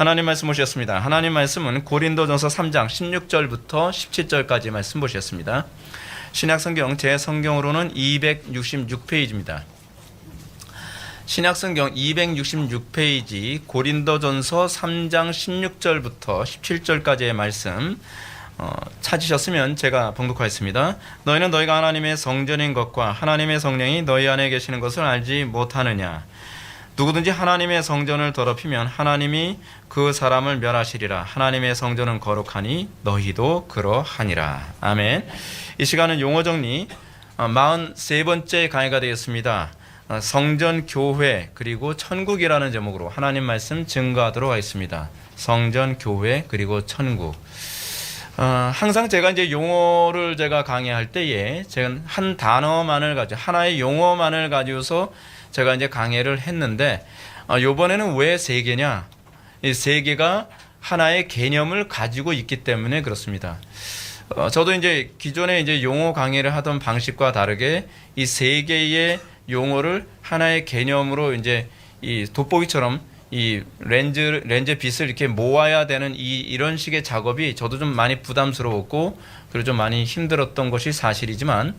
하나님 말씀 보셨습니다. 하나님 말씀은 고린도전서 3장 16절부터 17절까지 말씀 보셨습니다. 신약성경 제 성경으로는 266페이지입니다. 신약성경 266페이지 고린도전서 3장 16절부터 17절까지의 말씀 찾으셨으면 제가 봉독하겠습니다. 너희는 너희가 하나님의 성전인 것과 하나님의 성령이 너희 안에 계시는 것을 알지 못하느냐. 누구든지 하나님의 성전을 더럽히면 하나님이 그 사람을 멸하시리라. 하나님의 성전은 거룩하니 너희도 그러하니라. 아멘. 이 시간은 용어 정리 43번째 강의가 되겠습니다. 성전, 교회, 그리고 천국이라는 제목으로 하나님 말씀 증거하도록 하겠습니다. 성전, 교회, 그리고 천국. 항상 제가 이제 용어를 제가 강의할 때에 제가 한 단어만을 가지고 하나의 용어만을 가지고서 제가 이제 강의를 했는데 이번에는 왜 세 개냐? 이 세 개가 하나의 개념을 가지고 있기 때문에 그렇습니다. 저도 이제 기존에 이제 용어 강의를 하던 방식과 다르게 이 세 개의 용어를 하나의 개념으로 이제 이 돋보기처럼 이 렌즈 빛을 이렇게 모아야 되는 이런 식의 작업이 저도 좀 많이 부담스러웠고 그리고 좀 많이 힘들었던 것이 사실이지만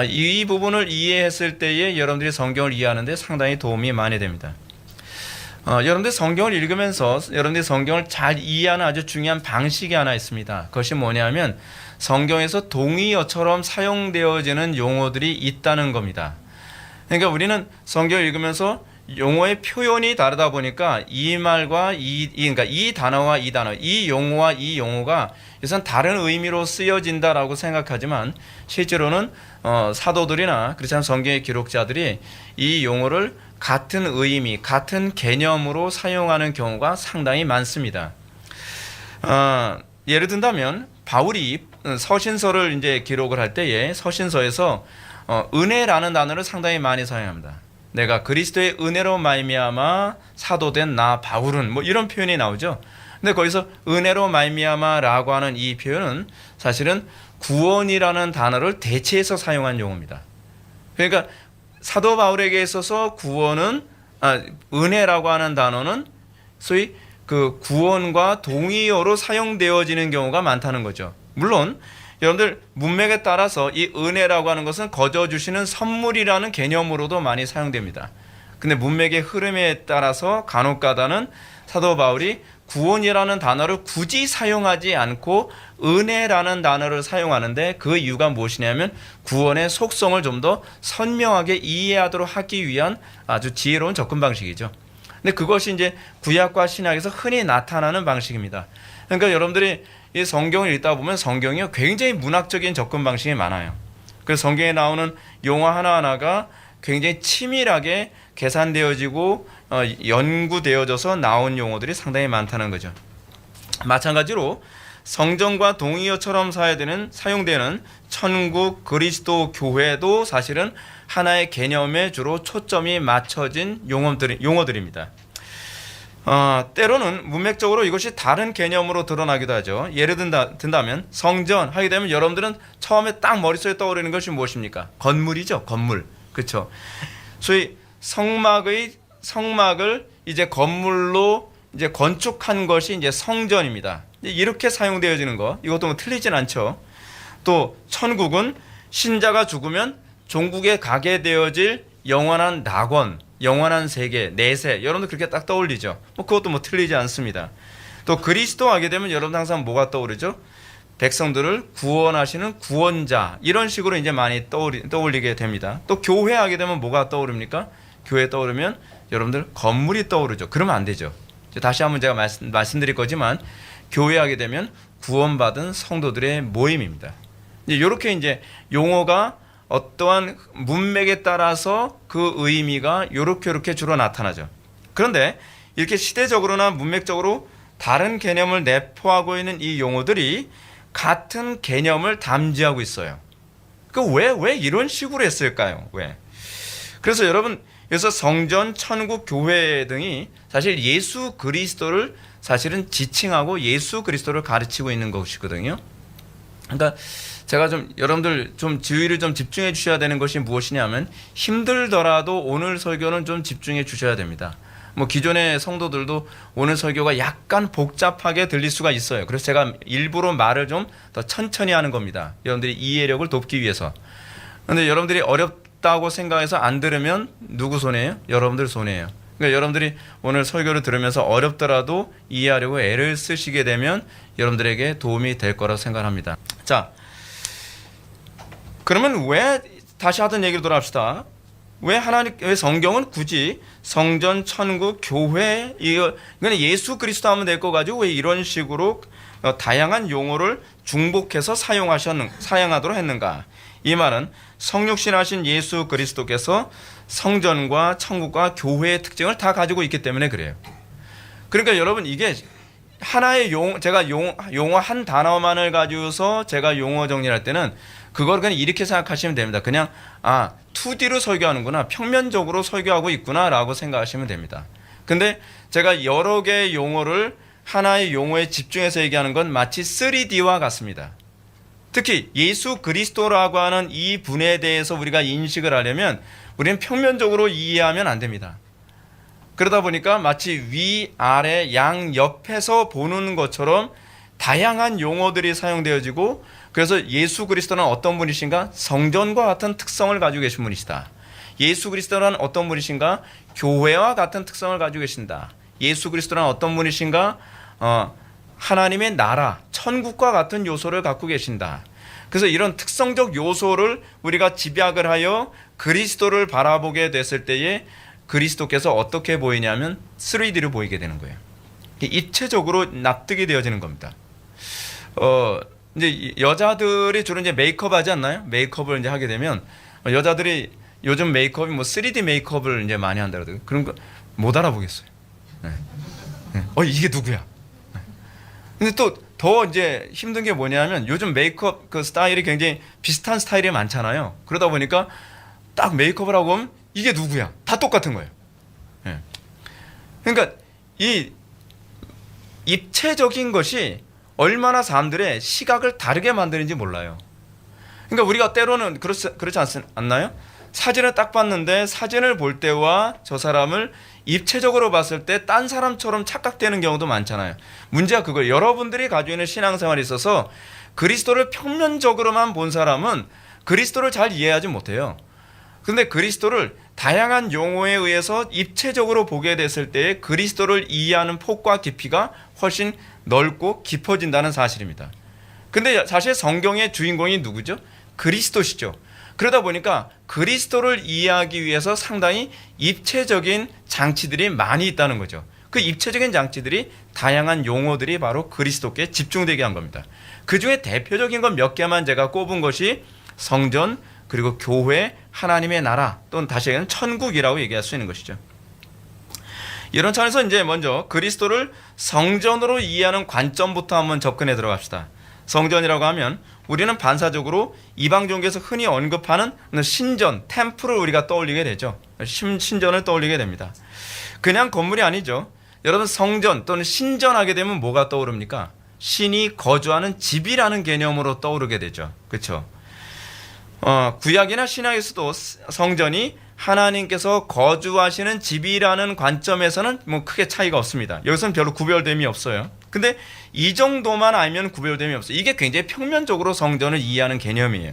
이 부분을 이해했을 때에 여러분들이 성경을 이해하는데 상당히 도움이 많이 됩니다. 여러분들 성경을 읽으면서 여러분들이 성경을 잘 이해하는 아주 중요한 방식이 하나 있습니다. 그것이 뭐냐면 성경에서 동의어처럼 사용되어지는 용어들이 있다는 겁니다. 그러니까 우리는 성경을 읽으면서 용어의 표현이 다르다 보니까 이 말과 그러니까 이 단어와 이 단어, 이 용어와 이 용어가 우선 다른 의미로 쓰여진다라고 생각하지만 실제로는 사도들이나 그렇지 않은 성경의 기록자들이 이 용어를 같은 의미, 같은 개념으로 사용하는 경우가 상당히 많습니다. 예를 든다면 바울이 서신서를 이제 기록을 할 때에 서신서에서 은혜라는 단어를 상당히 많이 사용합니다. 내가 그리스도의 은혜로 말미암아 사도된 나 바울은 뭐 이런 표현이 나오죠. 근데 거기서 은혜로 말미암아라고 하는 이 표현은 사실은 구원이라는 단어를 대체해서 사용한 용어입니다. 그러니까 사도 바울에게 있어서 구원은 은혜라고 하는 단어는 소위 그 구원과 동의어로 사용되어지는 경우가 많다는 거죠. 물론 여러분들 문맥에 따라서 이 은혜라고 하는 것은 거저 주시는 선물이라는 개념으로도 많이 사용됩니다. 근데 문맥의 흐름에 따라서 간혹가다는 사도 바울이 구원이라는 단어를 굳이 사용하지 않고 은혜라는 단어를 사용하는데 그 이유가 무엇이냐면 구원의 속성을 좀 더 선명하게 이해하도록 하기 위한 아주 지혜로운 접근 방식이죠. 근데 그것이 이제 구약과 신약에서 흔히 나타나는 방식입니다. 그러니까 여러분들이 이 성경을 읽다 보면 성경이 굉장히 문학적인 접근 방식이 많아요. 그래서 성경에 나오는 용어 하나하나가 굉장히 치밀하게 계산되어지고 연구되어져서 나온 용어들이 상당히 많다는 거죠. 마찬가지로 성전과 동의어처럼 사용되는 천국, 그리스도, 교회도 사실은 하나의 개념에 주로 초점이 맞춰진 용어들입니다. 때로는 문맥적으로 이것이 다른 개념으로 드러나기도 하죠. 예를 든다면 성전 하게 되면 여러분들은 처음에 딱 머릿속에 떠오르는 것이 무엇입니까? 건물이죠. 건물. 그렇죠. 소위 성막을 이제 건물로 이제 건축한 것이 이제 성전입니다. 이렇게 사용되어지는 거 이것도 뭐 틀리진 않죠. 또 천국은 신자가 죽으면 종국에 가게 되어질 영원한 낙원, 영원한 세계, 내세, 여러분들 그렇게 딱 떠올리죠. 뭐 그것도 뭐 틀리지 않습니다. 또 그리스도 하게 되면 여러분 항상 뭐가 떠오르죠? 백성들을 구원하시는 구원자, 이런 식으로 이제 많이 떠올리게 됩니다. 또 교회 하게 되면 뭐가 떠오릅니까? 교회 떠오르면 여러분들 건물이 떠오르죠. 그러면 안 되죠. 다시 한번 제가 말씀드릴 거지만 교회 하게 되면 구원받은 성도들의 모임입니다. 이렇게 이제 용어가 어떠한 문맥에 따라서 그 의미가 이렇게 주로 나타나죠. 그런데 이렇게 시대적으로나 문맥적으로 다른 개념을 내포하고 있는 이 용어들이 같은 개념을 담지하고 있어요. 왜 이런 식으로 했을까요? 왜? 그래서 여러분, 그래서 성전, 천국, 교회 등이 사실 예수 그리스도를 사실은 지칭하고 예수 그리스도를 가르치고 있는 것이거든요. 그러니까 제가 여러분들 주의를 집중해 주셔야 되는 것이 무엇이냐면 힘들더라도 오늘 설교는 좀 집중해 주셔야 됩니다. 뭐 기존의 성도들도 오늘 설교가 약간 복잡하게 들릴 수가 있어요. 그래서 제가 일부러 말을 좀 더 천천히 하는 겁니다. 여러분들이 이해력을 돕기 위해서. 그런데 여러분들이 어렵다고 생각해서 안 들으면 누구 손해예요? 여러분들 손해예요. 그러니까 여러분들이 오늘 설교를 들으면서 어렵더라도 이해하려고 애를 쓰시게 되면 여러분들에게 도움이 될 거라고 생각합니다. 자, 그러면 왜 다시 하던 얘기로 돌아갑시다. 왜 성경은 굳이 성전, 천국, 교회 이건 예수 그리스도 하면 될 거 가지고 왜 이런 식으로 다양한 용어를 중복해서 사용하도록 했는가? 이 말은 성육신하신 예수 그리스도께서 성전과 천국과 교회의 특징을 다 가지고 있기 때문에 그래요. 그러니까 여러분 이게 하나의 제가 용어 한 단어만을 가지고서 제가 용어 정리할 때는 그걸 그냥 이렇게 생각하시면 됩니다. 그냥 2D로 설교하는구나, 평면적으로 설교하고 있구나 라고 생각하시면 됩니다. 근데 제가 여러 개의 용어를 하나의 용어에 집중해서 얘기하는 건 마치 3D와 같습니다. 특히 예수 그리스도라고 하는 이 분에 대해서 우리가 인식을 하려면 우리는 평면적으로 이해하면 안 됩니다. 그러다 보니까 마치 위, 아래, 양 옆에서 보는 것처럼 다양한 용어들이 사용되어지고, 그래서 예수 그리스도는 어떤 분이신가? 성전과 같은 특성을 가지고 계신 분이시다. 예수 그리스도는 어떤 분이신가? 교회와 같은 특성을 가지고 계신다. 예수 그리스도는 어떤 분이신가? 하나님의 나라, 천국과 같은 요소를 갖고 계신다. 그래서 이런 특성적 요소를 우리가 집약을 하여 그리스도를 바라보게 됐을 때에 그리스도께서 어떻게 보이냐면 3D로 보이게 되는 거예요. 입체적으로 납득이 되어지는 겁니다. 이제 여자들이 주로 이제 메이크업 하지 않나요? 메이크업을 이제 하게 되면 여자들이 요즘 메이크업이 뭐 3D 메이크업을 이제 많이 한다 그러더라고요. 그런 거 못 알아보겠어요. 네. 이게 누구야? 네. 근데 또 더 이제 힘든 게 뭐냐면 요즘 메이크업 그 스타일이 굉장히 비슷한 스타일이 많잖아요. 그러다 보니까 딱 메이크업을 하고 보면 이게 누구야? 다 똑같은 거예요. 네. 그러니까 이 입체적인 것이 얼마나 사람들의 시각을 다르게 만드는지 몰라요. 그러니까 우리가 때로는 그렇지 않나요? 사진을 딱 봤는데 사진을 볼 때와 저 사람을 입체적으로 봤을 때 딴 사람처럼 착각되는 경우도 많잖아요. 문제가 그거예요. 여러분들이 가지고 있는 신앙생활에 있어서 그리스도를 평면적으로만 본 사람은 그리스도를 잘 이해하지 못해요. 그런데 그리스도를 다양한 용어에 의해서 입체적으로 보게 됐을 때 그리스도를 이해하는 폭과 깊이가 훨씬 넓고 깊어진다는 사실입니다. 근데 사실 성경의 주인공이 누구죠? 그리스도시죠. 그러다 보니까 그리스도를 이해하기 위해서 상당히 입체적인 장치들이 많이 있다는 거죠. 그 입체적인 장치들이 다양한 용어들이 바로 그리스도께 집중되게 한 겁니다. 그 중에 대표적인 건 몇 개만 제가 꼽은 것이 성전, 그리고 교회, 하나님의 나라, 또는 다시 얘기하면 천국이라고 얘기할 수 있는 것이죠. 이런 차원에서 이제 먼저 그리스도를 성전으로 이해하는 관점부터 한번 접근해 들어갑시다. 성전이라고 하면 우리는 반사적으로 이방 종교에서 흔히 언급하는 신전, 템플을 우리가 떠올리게 되죠. 신전을 떠올리게 됩니다. 그냥 건물이 아니죠. 여러분 성전 또는 신전하게 되면 뭐가 떠오릅니까? 신이 거주하는 집이라는 개념으로 떠오르게 되죠. 그렇죠? 구약이나 신약에서도 성전이 하나님께서 거주하시는 집이라는 관점에서는 뭐 크게 차이가 없습니다. 여기서는 별로 구별됨이 없어요. 근데 이 정도만 알면 구별됨이 없어요. 이게 굉장히 평면적으로 성전을 이해하는 개념이에요.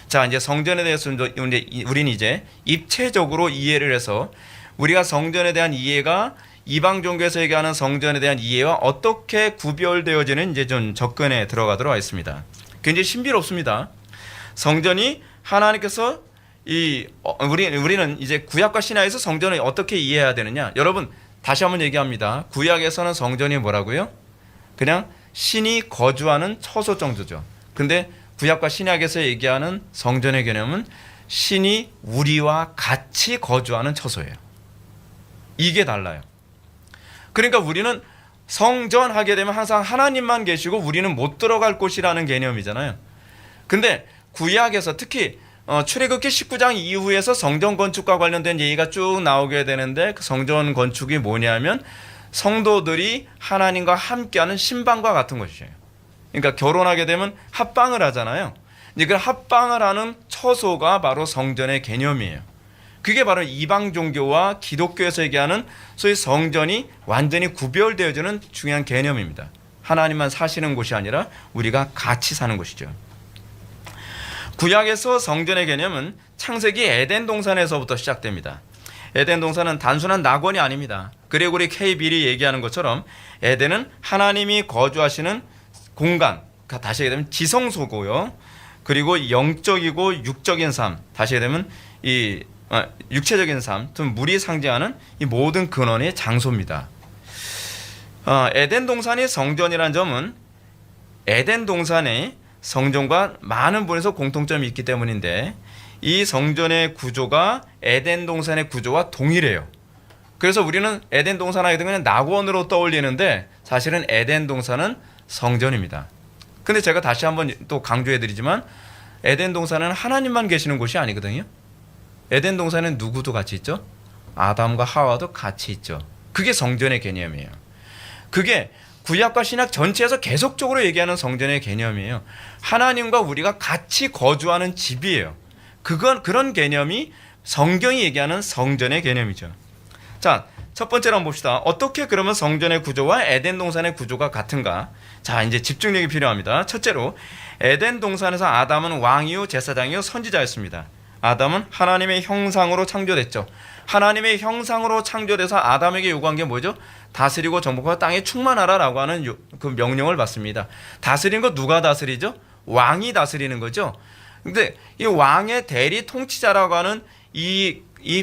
자, 이제 성전에 대해서 우리는 이제 입체적으로 이해를 해서 우리가 성전에 대한 이해가 이방 종교에서 얘기하는 성전에 대한 이해와 어떻게 구별되어지는 이제 좀 접근에 들어가도록 하겠습니다. 굉장히 신비롭습니다. 성전이 하나님께서 우리는 이제 구약과 신약에서 성전을 어떻게 이해해야 되느냐? 여러분 다시 한번 얘기합니다. 구약에서는 성전이 뭐라고요? 그냥 신이 거주하는 처소 정도죠. 근데 구약과 신약에서 얘기하는 성전의 개념은 신이 우리와 같이 거주하는 처소예요. 이게 달라요. 그러니까 우리는 성전 하게 되면 항상 하나님만 계시고 우리는 못 들어갈 곳이라는 개념이잖아요. 근데 구약에서 특히 출애굽기 19장 이후에서 성전 건축과 관련된 얘기가 쭉 나오게 되는데 그 성전 건축이 뭐냐면 성도들이 하나님과 함께하는 신방과 같은 것이에요. 그러니까 결혼하게 되면 합방을 하잖아요. 이제 그 합방을 하는 처소가 바로 성전의 개념이에요. 그게 바로 이방 종교와 기독교에서 얘기하는 소위 성전이 완전히 구별되어지는 중요한 개념입니다. 하나님만 사시는 곳이 아니라 우리가 같이 사는 곳이죠. 구약에서 성전의 개념은 창세기 에덴 동산에서부터 시작됩니다. 에덴 동산은 단순한 낙원이 아닙니다. 그레고리 K.빌이 얘기하는 것처럼 에덴은 하나님이 거주하시는 공간, 다시 얘기하면 지성소고요. 그리고 영적이고 육적인 삶, 다시 얘기하면 이 육체적인 삶, 물이 상징하는 이 모든 근원의 장소입니다. 에덴 동산이 성전이라는 점은 에덴 동산의 성전과 많은 부분에서 공통점이 있기 때문인데 이 성전의 구조가 에덴 동산의 구조와 동일해요. 그래서 우리는 에덴 동산 하게 되면 낙원으로 떠올리는데 사실은 에덴 동산은 성전입니다. 근데 제가 다시 한번 또 강조해드리지만 에덴 동산은 하나님만 계시는 곳이 아니거든요. 에덴 동산은 누구도 같이 있죠? 아담과 하와도 같이 있죠. 그게 성전의 개념이에요. 그게 구약과 신약 전체에서 계속적으로 얘기하는 성전의 개념이에요. 하나님과 우리가 같이 거주하는 집이에요. 그런 개념이 성경이 얘기하는 성전의 개념이죠. 자, 첫 번째로 한번 봅시다. 어떻게 그러면 성전의 구조와 에덴 동산의 구조가 같은가? 자, 이제 집중력이 필요합니다. 첫째로 에덴 동산에서 아담은 왕이요 제사장이요 선지자였습니다. 아담은 하나님의 형상으로 창조됐죠. 하나님의 형상으로 창조돼서 아담에게 요구한 게 뭐죠? 다스리고 정복하고 땅에 충만하라라고 하는 그 명령을 받습니다. 다스리는 거 누가 다스리죠? 왕이 다스리는 거죠. 근데 이 왕의 대리 통치자라고 하는 이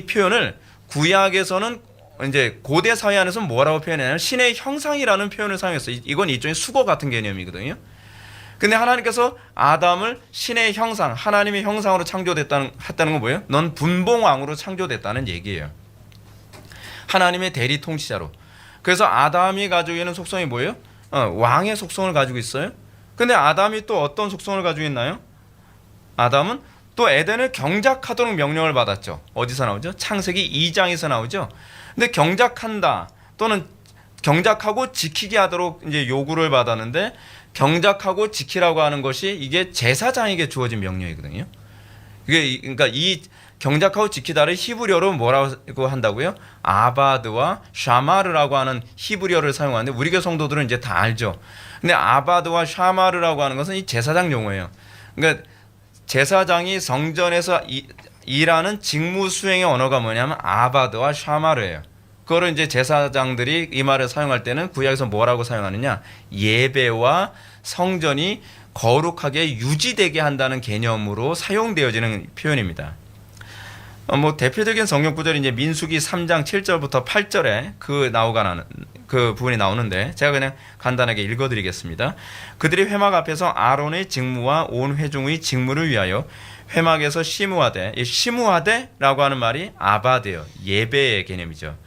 표현을 구약에서는 이제 고대 사회 안에서 뭐라고 표현하냐면 신의 형상이라는 표현을 사용했어요. 이건 일종의 수거 같은 개념이거든요. 근데 하나님께서 아담을 신의 형상, 하나님의 형상으로 했다는 건 뭐예요? 넌 분봉왕으로 창조됐다는 얘기예요. 하나님의 대리 통치자로. 그래서 아담이 가지고 있는 속성이 뭐예요? 왕의 속성을 가지고 있어요. 근데 아담이 또 어떤 속성을 가지고 있나요? 아담은 또 에덴을 경작하도록 명령을 받았죠. 어디서 나오죠? 창세기 2장에서 나오죠. 근데 경작한다 또는 경작하고 지키게 하도록 이제 요구를 받았는데 경작하고 지키라고 하는 것이 이게 제사장에게 주어진 명령이거든요. 그러니까 이 경작하고 지키다를 히브리어로 뭐라고 한다고요? 아바드와 샤마르라고 하는 히브리어를 사용하는데 우리 교회 성도들은 이제 다 알죠. 근데 아바드와 샤마르라고 하는 것은 이 제사장 용어예요. 그러니까 제사장이 성전에서 일하는 직무 수행의 언어가 뭐냐면 아바드와 샤마르예요. 그거를 이제 제사장들이 이 말을 사용할 때는 구약에서 뭐라고 사용하느냐? 예배와 성전이 거룩하게 유지되게 한다는 개념으로 사용되어지는 표현입니다. 대표적인 성경 구절이 이제 민수기 3장 7절부터 8절에 그 부분이 나오는데 제가 그냥 간단하게 읽어드리겠습니다. 그들이 회막 앞에서 아론의 직무와 온 회중의 직무를 위하여 회막에서 시무하되, 이 시무하되라고 하는 말이 아바드예요. 예배의 개념이죠.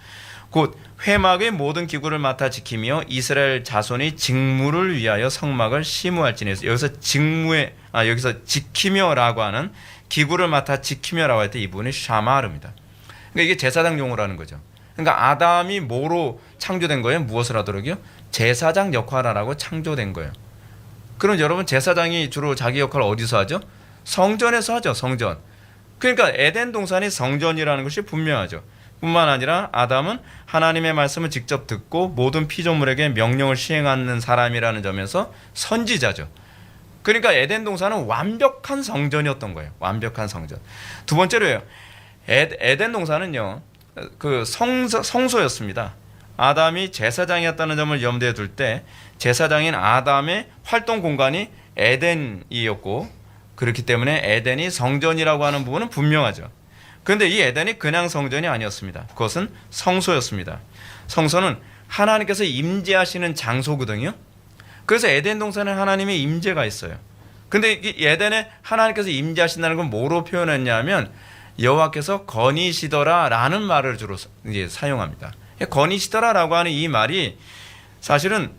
곧 회막의 모든 기구를 맡아 지키며 이스라엘 자손의 직무를 위하여 성막을 시무할지니, 여기서 지키며라고 하는 기구를 맡아 지키며라고 할 때 이 부분이 샤마르입니다. 그러니까 이게 제사장 용어라는 거죠. 그러니까 아담이 뭐로 창조된 거예요? 무엇을 하도록요? 제사장 역할을 하라고 창조된 거예요. 그럼 여러분 제사장이 주로 자기 역할을 어디서 하죠? 성전에서 하죠. 성전. 그러니까 에덴 동산이 성전이라는 것이 분명하죠. 뿐만 아니라 아담은 하나님의 말씀을 직접 듣고 모든 피조물에게 명령을 시행하는 사람이라는 점에서 선지자죠. 그러니까 에덴 동산은 완벽한 성전이었던 거예요. 완벽한 성전. 두 번째로요. 에덴 동산은요. 그 성소였습니다. 아담이 제사장이었다는 점을 염두에 둘 때 제사장인 아담의 활동 공간이 에덴이었고 그렇기 때문에 에덴이 성전이라고 하는 부분은 분명하죠. 그런데 이 에덴이 그냥 성전이 아니었습니다. 그것은 성소였습니다. 성소는 하나님께서 임재하시는 장소거든요. 그래서 에덴 동산에 하나님의 임재가 있어요. 근데 이 에덴에 하나님께서 임재하신다는 건 뭐로 표현했냐면 여호와께서 거니시더라라는 말을 주로 이제 사용합니다. 거니시더라라고 하는 이 말이 사실은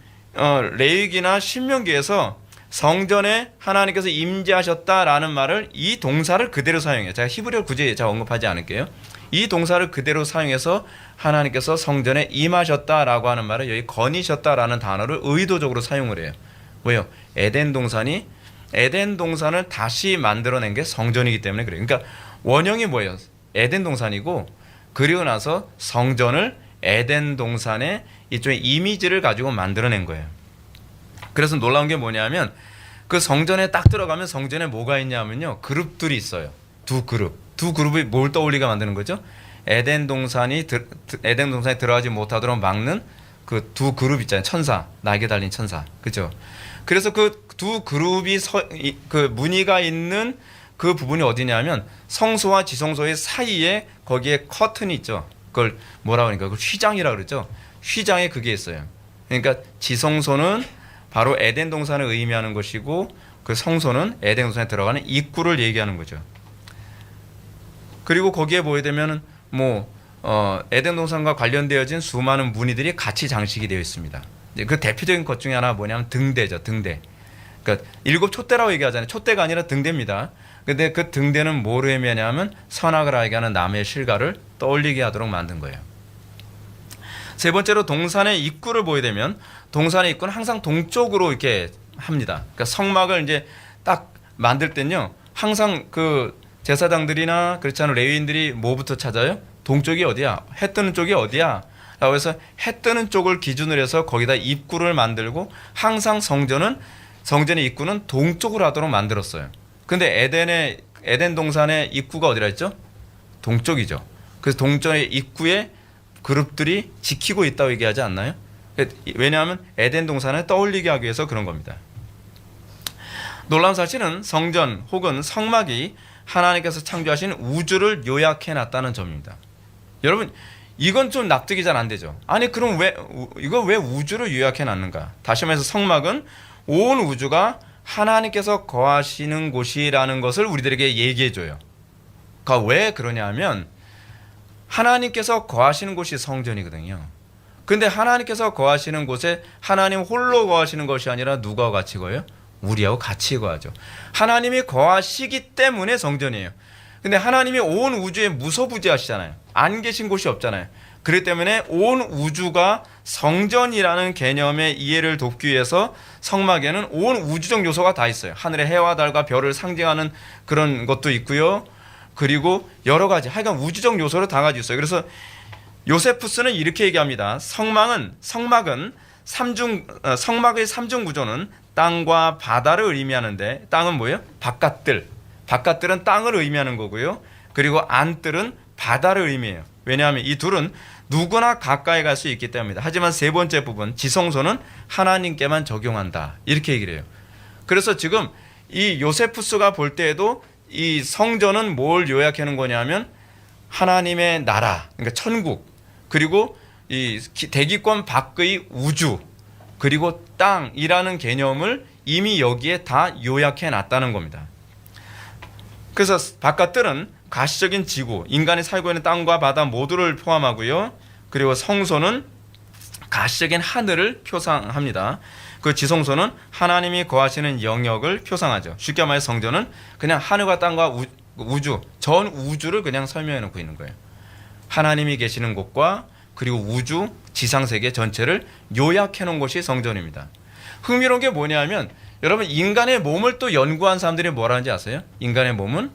레위기나 신명기에서 성전에 하나님께서 임재하셨다라는 말을 이 동사를 그대로 사용해요. 제가 히브리어 굳이 언급하지 않을게요. 이 동사를 그대로 사용해서 하나님께서 성전에 임하셨다라고 하는 말을 여기 거니셨다라는 단어를 의도적으로 사용을 해요. 왜요? 에덴 동산을 다시 만들어낸 게 성전이기 때문에 그래요. 그러니까 원형이 뭐예요? 에덴 동산이고, 그리고 나서 성전을 에덴 동산의 일종의 이미지를 가지고 만들어낸 거예요. 그래서 놀라운 게 뭐냐면 그 성전에 딱 들어가면 성전에 뭐가 있냐면요, 그룹들이 있어요. 두 그룹이 뭘 떠올리게 만드는 거죠? 에덴 동산에 들어가지 못하도록 막는 그 두 그룹 있잖아요. 천사, 날개 달린 천사, 그죠? 그래서 그 두 그룹이 그 무늬가 있는 그 부분이 어디냐면 성소와 지성소의 사이에 거기에 커튼이 있죠. 그걸 뭐라 그러니까 그 휘장이라 그러죠. 휘장에 그게 있어요. 그러니까 지성소는 바로 에덴 동산을 의미하는 것이고, 그 성소는 에덴 동산에 들어가는 입구를 얘기하는 거죠. 그리고 거기에 보게 되면은 에덴 동산과 관련되어진 수많은 무늬들이 같이 장식이 되어 있습니다. 그 대표적인 것 중에 하나가 뭐냐면 등대죠. 등대. 그러니까 일곱 촛대라고 얘기하잖아요. 촛대가 아니라 등대입니다. 근데 그 등대는 뭐로 의미하냐면 선악을 알게 하는 나무의 실과를 떠올리게 하도록 만든 거예요. 세 번째로 동산의 입구를 보게 되면 동산의 입구는 항상 동쪽으로 이렇게 합니다. 그러니까 성막을 이제 딱 만들 때는요, 항상 그 제사장들이나 그렇지 않은 레위인들이 뭐부터 찾아요? 동쪽이 어디야? 해 뜨는 쪽이 어디야? 라고 해서 해 뜨는 쪽을 기준으로 해서 거기다 입구를 만들고, 항상 성전의 입구는 동쪽으로 하도록 만들었어요. 근데 에덴 동산의 입구가 어디라 했죠? 동쪽이죠. 그래서 동쪽의 입구에 그룹들이 지키고 있다고 얘기하지 않나요? 왜냐하면 에덴 동산을 떠올리게 하기 위해서 그런 겁니다. 놀라운 사실은 성전 혹은 성막이 하나님께서 창조하신 우주를 요약해 놨다는 점입니다. 여러분, 이건 좀 납득이 잘 안 되죠. 아니, 그럼 왜 우주를 요약해 놨는가? 다시 말해서 성막은 온 우주가 하나님께서 거하시는 곳이라는 것을 우리들에게 얘기해 줘요. 그러니까 왜 그러냐면 하나님께서 거하시는 곳이 성전이거든요. 근데 하나님께서 거하시는 곳에 하나님 홀로 거하시는 것이 아니라 누가 같이 거해요? 우리하고 같이 거하죠. 하나님이 거하시기 때문에 성전이에요. 근데 하나님이 온 우주에 무소부지하시잖아요. 안 계신 곳이 없잖아요. 그렇기 때문에 온 우주가 성전이라는 개념의 이해를 돕기 위해서 성막에는 온 우주적 요소가 다 있어요. 하늘의 해와 달과 별을 상징하는 그런 것도 있고요. 그리고 여러 가지 하여간 우주적 요소를 다 가지고 있어요. 그래서 요세푸스는 이렇게 얘기합니다. 성막의 삼중 구조는 땅과 바다를 의미하는데, 땅은 뭐예요? 바깥들은 땅을 의미하는 거고요. 그리고 안뜰은 바다를 의미해요. 왜냐하면 이 둘은 누구나 가까이 갈 수 있기 때문입니다. 하지만 세 번째 부분, 지성소는 하나님께만 적용한다, 이렇게 얘기를 해요. 그래서 지금 이 요세푸스가 볼 때에도 이 성전은 뭘 요약하는 거냐면 하나님의 나라, 그러니까 천국, 그리고 이 대기권 밖의 우주, 그리고 땅이라는 개념을 이미 여기에 다 요약해 놨다는 겁니다. 그래서 바깥들은 가시적인 지구, 인간이 살고 있는 땅과 바다 모두를 포함하고요. 그리고 성소는 가시적인 하늘을 표상합니다. 그 지성소는 하나님이 거하시는 영역을 표상하죠. 쉽게 말해 성전은 그냥 하늘과 땅과 우주, 전 우주를 그냥 설명해 놓고 있는 거예요. 하나님이 계시는 곳과 그리고 우주, 지상세계 전체를 요약해 놓은 것이 성전입니다. 흥미로운 게 뭐냐면 여러분, 인간의 몸을 또 연구한 사람들이 뭐라 하는지 아세요? 인간의 몸은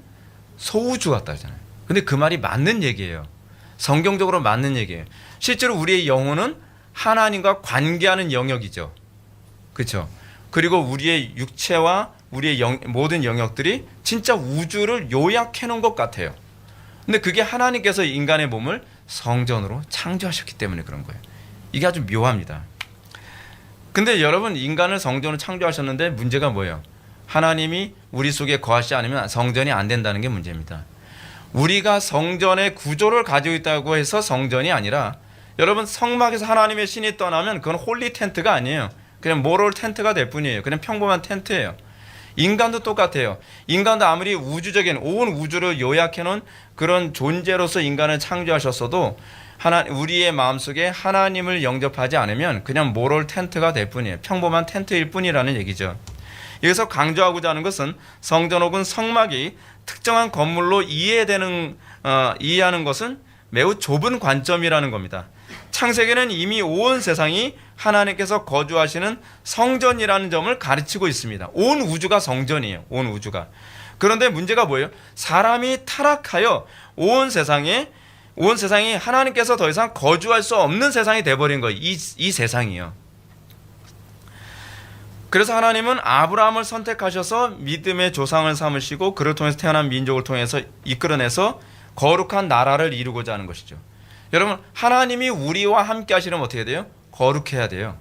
소우주 같다 하잖아요. 근데 그 말이 맞는 얘기예요. 성경적으로 맞는 얘기예요. 실제로 우리의 영혼은 하나님과 관계하는 영역이죠. 그렇죠? 그리고 우리의 육체와 우리의 모든 영역들이 진짜 우주를 요약해 놓은 것 같아요. 근데 그게 하나님께서 인간의 몸을 성전으로 창조하셨기 때문에 그런 거예요. 이게 아주 묘합니다. 근데 여러분, 인간을 성전으로 창조하셨는데 문제가 뭐예요? 하나님이 우리 속에 거하시지 않으면 성전이 안 된다는 게 문제입니다. 우리가 성전의 구조를 가지고 있다고 해서 성전이 아니라, 여러분, 성막에서 하나님의 신이 떠나면 그건 홀리 텐트가 아니에요. 그냥 모럴 텐트가 될 뿐이에요. 그냥 평범한 텐트예요. 인간도 똑같아요. 인간도 아무리 우주적인 온 우주를 요약해 놓은 그런 존재로서 인간을 창조하셨어도 우리의 마음속에 하나님을 영접하지 않으면 그냥 모럴 텐트가 될 뿐이에요. 평범한 텐트일 뿐이라는 얘기죠. 여기서 강조하고자 하는 것은 성전 혹은 성막이 특정한 건물로 이해하는 것은 매우 좁은 관점이라는 겁니다. 창세기는 이미 온 세상이 하나님께서 거주하시는 성전이라는 점을 가르치고 있습니다. 온 우주가 성전이에요. 온 우주가. 그런데 문제가 뭐예요? 사람이 타락하여 온 세상이 하나님께서 더 이상 거주할 수 없는 세상이 돼버린 거예요. 이 세상이요. 그래서 하나님은 아브라함을 선택하셔서 믿음의 조상을 삼으시고 그를 통해서 태어난 민족을 통해서 이끌어내서 거룩한 나라를 이루고자 하는 것이죠. 여러분, 하나님이 우리와 함께 하시려면 어떻게 돼요? 거룩해야 돼요.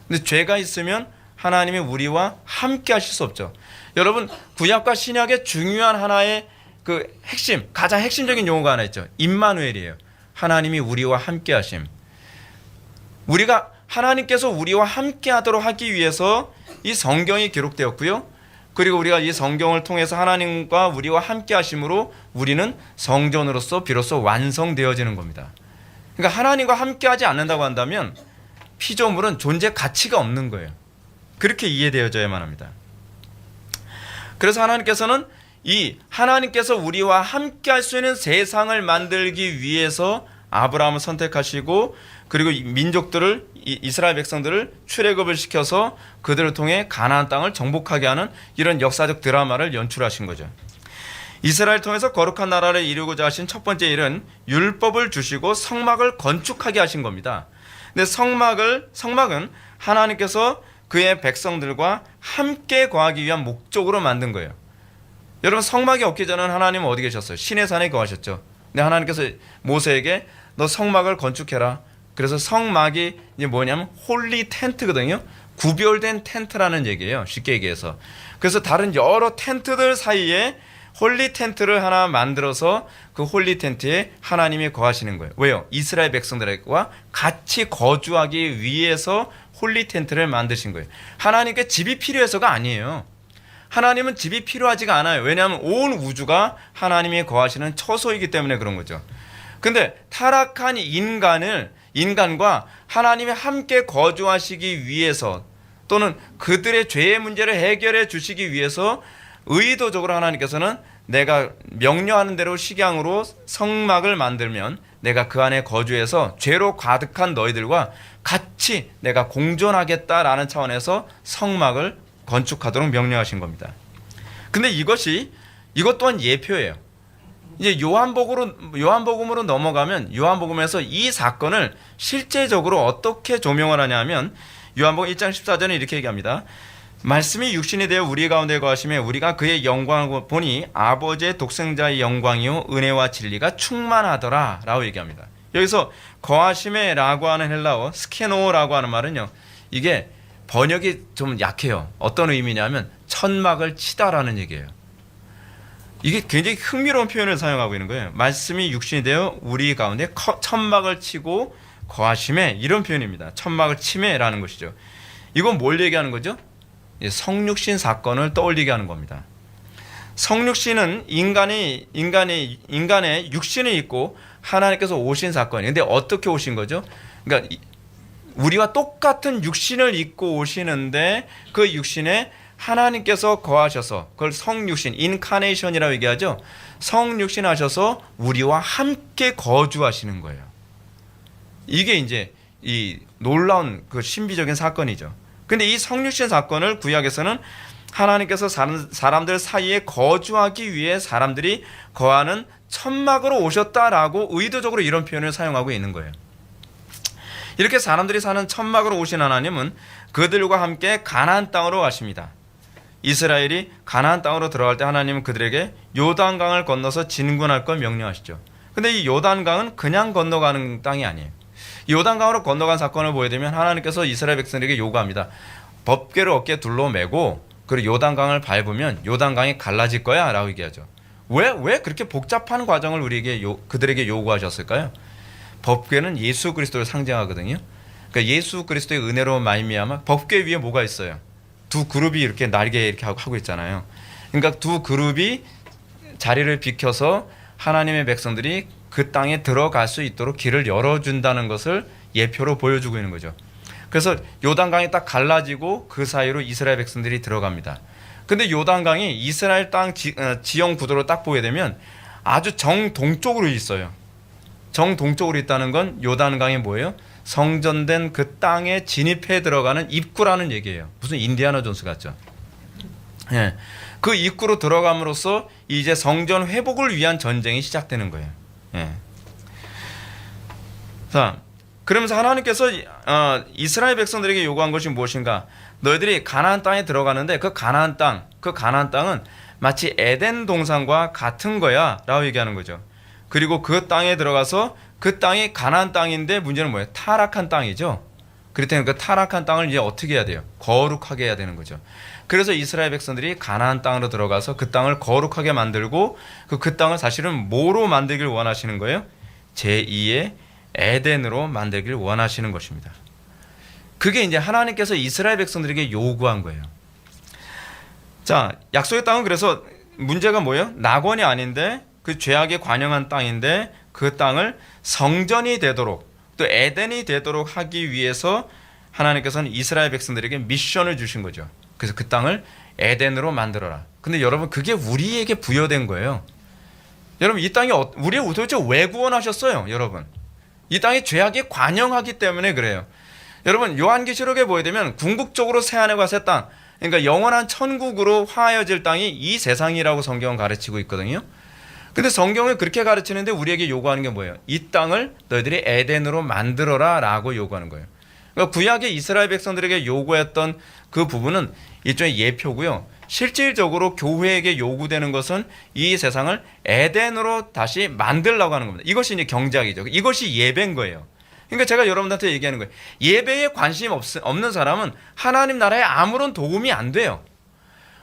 근데 죄가 있으면 하나님이 우리와 함께 하실 수 없죠. 여러분, 구약과 신약의 중요한 하나의 그 가장 핵심적인 용어가 하나 있죠. 임마누엘이에요. 하나님이 우리와 함께 하심. 하나님께서 우리와 함께 하도록 하기 위해서 이 성경이 기록되었고요. 그리고 우리가 이 성경을 통해서 하나님과 우리와 함께 하심으로 우리는 성전으로서 비로소 완성되어지는 겁니다. 그러니까 하나님과 함께 하지 않는다고 한다면 피조물은 존재 가치가 없는 거예요. 그렇게 이해되어져야만 합니다. 그래서 하나님께서 우리와 함께 할 수 있는 세상을 만들기 위해서 아브라함을 선택하시고 그리고 민족들을 이스라엘 백성들을 출애굽을 시켜서 그들을 통해 가나안 땅을 정복하게 하는 이런 역사적 드라마를 연출하신 거죠. 이스라엘 통해서 거룩한 나라를 이루고자 하신 첫 번째 일은 율법을 주시고 성막을 건축하게 하신 겁니다. 근데 성막은 하나님께서 그의 백성들과 함께 거하기 위한 목적으로 만든 거예요. 여러분, 성막이 없기 전에는 하나님은 어디 계셨어요? 시내 산에 거하셨죠. 근데 하나님께서 모세에게 너 성막을 건축해라. 그래서 성막이 이제 뭐냐면 홀리 텐트거든요. 구별된 텐트라는 얘기예요. 쉽게 얘기해서. 그래서 다른 여러 텐트들 사이에 홀리 텐트를 하나 만들어서 그 홀리 텐트에 하나님이 거하시는 거예요. 왜요? 이스라엘 백성들과 같이 거주하기 위해서 홀리 텐트를 만드신 거예요. 하나님께 집이 필요해서가 아니에요. 하나님은 집이 필요하지가 않아요. 왜냐하면 온 우주가 하나님이 거하시는 처소이기 때문에 그런 거죠. 근데 타락한 인간과 하나님이 함께 거주하시기 위해서 또는 그들의 죄의 문제를 해결해 주시기 위해서 의도적으로 하나님께서는 내가 명령하는 대로 식양으로 성막을 만들면 내가 그 안에 거주해서 죄로 가득한 너희들과 같이 내가 공존하겠다라는 차원에서 성막을 건축하도록 명령하신 겁니다. 근데 이것 또한 예표예요. 이제 요한복음으로 넘어가면 요한복음에서 이 사건을 실제적으로 어떻게 조명을 하냐면 요한복음 1장 14절에 이렇게 얘기합니다. 말씀이 육신이 되어 우리 가운데 거하심에 우리가 그의 영광을 보니 아버지의 독생자의 영광이요 은혜와 진리가 충만하더라 라고 얘기합니다. 여기서 거하심에 라고 하는 헬라어 스케노라고 하는 말은요, 이게 번역이 좀 약해요. 어떤 의미냐면 천막을 치다라는 얘기예요. 이게 굉장히 흥미로운 표현을 사용하고 있는 거예요. 말씀이 육신이 되어 우리 가운데 천막을 치고 거하심에, 이런 표현입니다. 천막을 치매라는 것이죠. 이건 뭘 얘기하는 거죠? 성육신 사건을 떠올리게 하는 겁니다. 성육신은 인간의 육신을 입고 하나님께서 오신 사건이에요. 근데 어떻게 오신 거죠? 그러니까 우리와 똑같은 육신을 입고 오시는데 그 육신에 하나님께서 거하셔서, 그걸 성육신, 인카네이션이라고 얘기하죠. 성육신 하셔서 우리와 함께 거주하시는 거예요. 이게 이제 이 놀라운 그 신비적인 사건이죠. 근데 이 성육신 사건을 구약에서는 하나님께서 사람들 사이에 거주하기 위해 사람들이 거하는 천막으로 오셨다라고 의도적으로 이런 표현을 사용하고 있는 거예요. 이렇게 사람들이 사는 천막으로 오신 하나님은 그들과 함께 가나안 땅으로 가십니다. 이스라엘이 가나안 땅으로 들어갈 때 하나님은 그들에게 요단강을 건너서 진군할 걸 명령하시죠. 근데 이 요단강은 그냥 건너가는 땅이 아니에요. 요단강으로 건너간 사건을 보게 되면 하나님께서 이스라엘 백성에게 요구합니다. 법궤를 어깨에 둘러매고 그리고 요단강을 밟으면 요단강이 갈라질 거야 라고 얘기하죠. 왜 그렇게 복잡한 과정을 그들에게 요구하셨을까요? 법궤는 예수 그리스도를 상징하거든요. 그러니까 예수 그리스도의 은혜로 말미암아 법궤 위에 뭐가 있어요? 두 그룹이 이렇게 날개 이렇게 하고 있잖아요. 그러니까 두 그룹이 자리를 비켜서 하나님의 백성들이 그 땅에 들어갈 수 있도록 길을 열어준다는 것을 예표로 보여주고 있는 거죠. 그래서 요단강이 딱 갈라지고 그 사이로 이스라엘 백성들이 들어갑니다. 근데 요단강이 이스라엘 땅 지형 구도로 딱 보게 되면 아주 정동쪽으로 있어요. 정동쪽으로 있다는 건 요단강이 뭐예요? 성전된 그 땅에 진입해 들어가는 입구라는 얘기예요. 무슨 인디아나 존스 같죠? 예. 그 입구로 들어감으로써 이제 성전 회복을 위한 전쟁이 시작되는 거예요. 예. 자, 그러면서 하나님께서 이스라엘 백성들에게 요구한 것이 무엇인가? 너희들이 가나안 땅에 들어가는데 그 가나안 땅은 마치 에덴 동산과 같은 거야라고 얘기하는 거죠. 그리고 그 땅에 들어가서 그 땅이 가나안 땅인데 문제는 뭐예요? 타락한 땅이죠. 그렇다면 그 타락한 땅을 이제 어떻게 해야 돼요? 거룩하게 해야 되는 거죠. 그래서 이스라엘 백성들이 가나안 땅으로 들어가서 그 땅을 거룩하게 만들고 그 땅을 사실은 뭐로 만들길 원하시는 거예요? 제2의 에덴으로 만들길 원하시는 것입니다. 그게 이제 하나님께서 이스라엘 백성들에게 요구한 거예요. 자, 약속의 땅은 그래서 문제가 뭐예요? 낙원이 아닌데 그 죄악에 관영한 땅인데 그 땅을 성전이 되도록 또 에덴이 되도록 하기 위해서 하나님께서는 이스라엘 백성들에게 미션을 주신 거죠. 그래서 그 땅을 에덴으로 만들어라. 근데 여러분 그게 우리에게 부여된 거예요. 여러분 이 땅이 우리를 도대체 왜 구원하셨어요? 여러분 이 땅이 죄악에 관영하기 때문에 그래요. 여러분 요한계시록에 보게 되면 궁극적으로 새하늘과 새 땅, 그러니까 영원한 천국으로 화하여질 땅이 이 세상이라고 성경은 가르치고 있거든요. 근데 성경을 그렇게 가르치는데 우리에게 요구하는 게 뭐예요? 이 땅을 너희들이 에덴으로 만들어라 라고 요구하는 거예요. 그러니까 구약의 이스라엘 백성들에게 요구했던 그 부분은 일종의 예표고요. 실질적으로 교회에게 요구되는 것은 이 세상을 에덴으로 다시 만들려고 하는 겁니다. 이것이 이제 경작이죠. 이것이 예배인 거예요. 그러니까 제가 여러분한테 얘기하는 거예요. 예배에 관심 없는 사람은 하나님 나라에 아무런 도움이 안 돼요.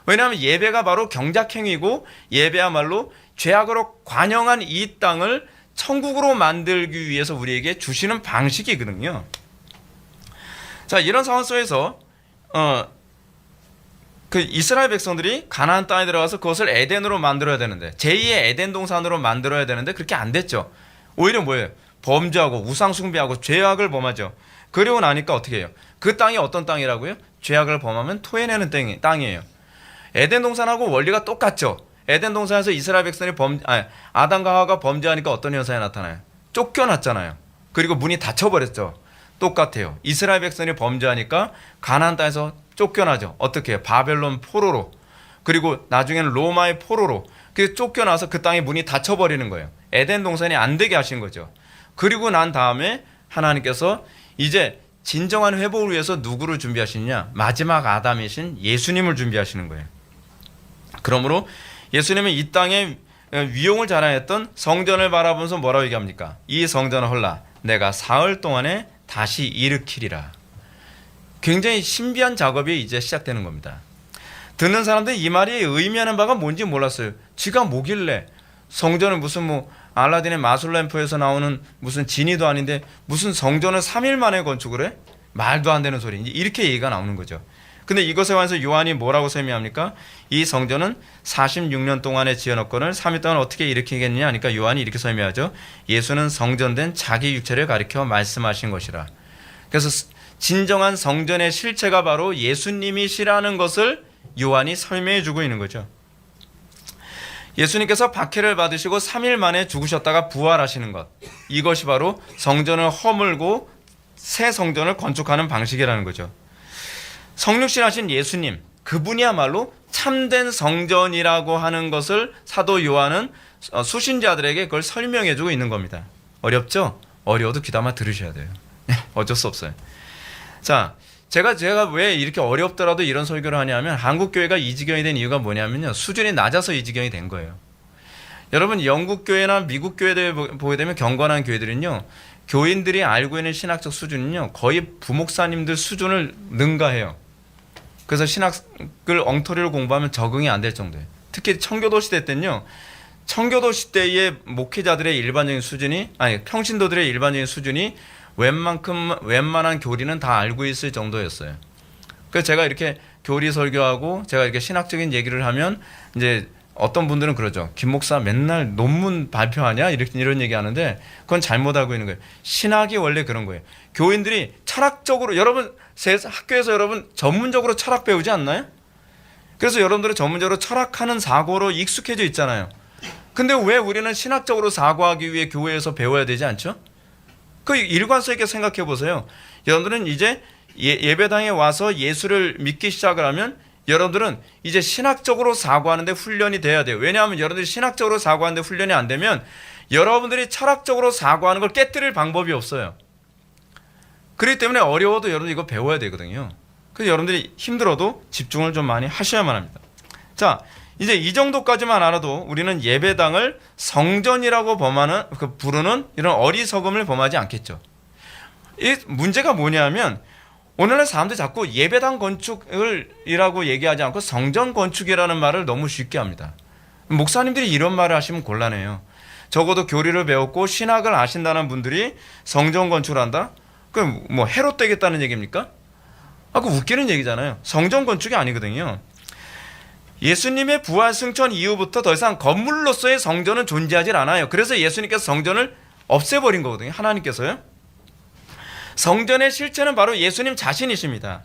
왜냐하면 예배가 바로 경작행위고 예배야말로 죄악으로 관영한 이 땅을 천국으로 만들기 위해서 우리에게 주시는 방식이거든요. 자, 이런 상황 속에서 그 이스라엘 백성들이 가나안 땅에 들어가서 그것을 에덴으로 만들어야 되는데 제2의 에덴 동산으로 만들어야 되는데 그렇게 안 됐죠. 오히려 뭐예요? 범죄하고 우상 숭배하고 죄악을 범하죠. 그러고 나니까 어떻게 해요? 그 땅이 어떤 땅이라고요? 죄악을 범하면 토해내는 땅이에요. 에덴 동산하고 원리가 똑같죠. 에덴 동산에서 이스라엘 백성이 아담과 하와가 범죄하니까 어떤 현상이 나타나요? 쫓겨났잖아요. 그리고 문이 닫혀버렸죠. 똑같아요. 이스라엘 백성이 범죄하니까 가나안 땅에서 쫓겨나죠. 어떻게 해요? 바벨론 포로로, 그리고 나중에는 로마의 포로로. 그래서 쫓겨나서 그 땅의 문이 닫혀버리는 거예요. 에덴 동산이 안 되게 하신 거죠. 그리고 난 다음에 하나님께서 이제 진정한 회복을 위해서 누구를 준비하시느냐? 마지막 아담이신 예수님을 준비하시는 거예요. 그러므로 예수님은 이 땅에 위용을 자랑했던 성전을 바라보면서 뭐라고 얘기합니까? 이 성전을 헐라 내가 사흘 동안에 다시 일으키리라. 굉장히 신비한 작업이 이제 시작되는 겁니다. 듣는 사람들이 이 말이 의미하는 바가 뭔지 몰랐어요. 지가 뭐길래 성전을 무슨 알라딘의 마술 램프에서 나오는 무슨 지니도 아닌데 무슨 성전을 3일 만에 건축을 해? 말도 안 되는 소리. 이렇게 얘기가 나오는 거죠. 근데 이것에 관해서 요한이 뭐라고 설명합니까? 이 성전은 46년 동안에 지어놓고는 3일 동안 어떻게 일으키겠느냐 하니까 요한이 이렇게 설명하죠. 예수는 성전된 자기 육체를 가리켜 말씀하신 것이라. 그래서 진정한 성전의 실체가 바로 예수님이시라는 것을 요한이 설명해 주고 있는 거죠. 예수님께서 박해를 받으시고 3일 만에 죽으셨다가 부활하시는 것, 이것이 바로 성전을 허물고 새 성전을 건축하는 방식이라는 거죠. 성육신하신 예수님, 그분이야말로 참된 성전이라고 하는 것을 사도 요한은 수신자들에게 그걸 설명해 주고 있는 겁니다. 어렵죠? 어려워도 귀담아 들으셔야 돼요. 어쩔 수 없어요. 자, 제가 왜 이렇게 어렵더라도 이런 설교를 하냐면 한국 교회가 이 지경이 된 이유가 뭐냐면요, 수준이 낮아서 이 지경이 된 거예요. 여러분 영국 교회나 미국 교회들 보게 되면 경건한 교회들은요, 교인들이 알고 있는 신학적 수준은요 거의 부목사님들 수준을 능가해요. 그래서 신학을 엉터리로 공부하면 적응이 안 될 정도예요. 특히 청교도 시대 때는요, 청교도 시대의 목회자들의 일반적인 수준이, 평신도들의 일반적인 수준이 웬만한 교리는 다 알고 있을 정도였어요. 그래서 제가 이렇게 교리 설교하고 제가 이렇게 신학적인 얘기를 하면 이제 어떤 분들은 그러죠. 김 목사 맨날 논문 발표하냐? 이런 얘기 하는데 그건 잘못 알고 있는 거예요. 신학이 원래 그런 거예요. 교인들이 철학적으로, 여러분 학교에서 여러분 전문적으로 철학 배우지 않나요? 그래서 여러분들이 전문적으로 철학하는 사고로 익숙해져 있잖아요. 근데 왜 우리는 신학적으로 사고하기 위해 교회에서 배워야 되지 않죠? 그 일관성 있게 생각해 보세요. 여러분들은 이제 예배당에 와서 예수를 믿기 시작을 하면 여러분들은 이제 신학적으로 사고하는데 훈련이 돼야 돼요. 왜냐하면 여러분들이 신학적으로 사고하는데 훈련이 안 되면 여러분들이 철학적으로 사고하는 걸 깨뜨릴 방법이 없어요. 그렇기 때문에 어려워도 여러분들 이거 배워야 되거든요. 그래서 여러분들이 힘들어도 집중을 좀 많이 하셔야만 합니다. 자, 이제 이 정도까지만 알아도 우리는 예배당을 성전이라고 부르는 이런 어리석음을 범하지 않겠죠. 이 문제가 뭐냐면 오늘날 사람들이 자꾸 예배당 건축이라고 얘기하지 않고 성전 건축이라는 말을 너무 쉽게 합니다. 목사님들이 이런 말을 하시면 곤란해요. 적어도 교리를 배웠고 신학을 아신다는 분들이 성전 건축을 한다? 그럼 뭐 해로 되겠다는 얘기입니까? 그 웃기는 얘기잖아요. 성전 건축이 아니거든요. 예수님의 부활 승천 이후부터 더 이상 건물로서의 성전은 존재하지 않아요. 그래서 예수님께서 성전을 없애버린 거거든요. 하나님께서요. 성전의 실체는 바로 예수님 자신이십니다.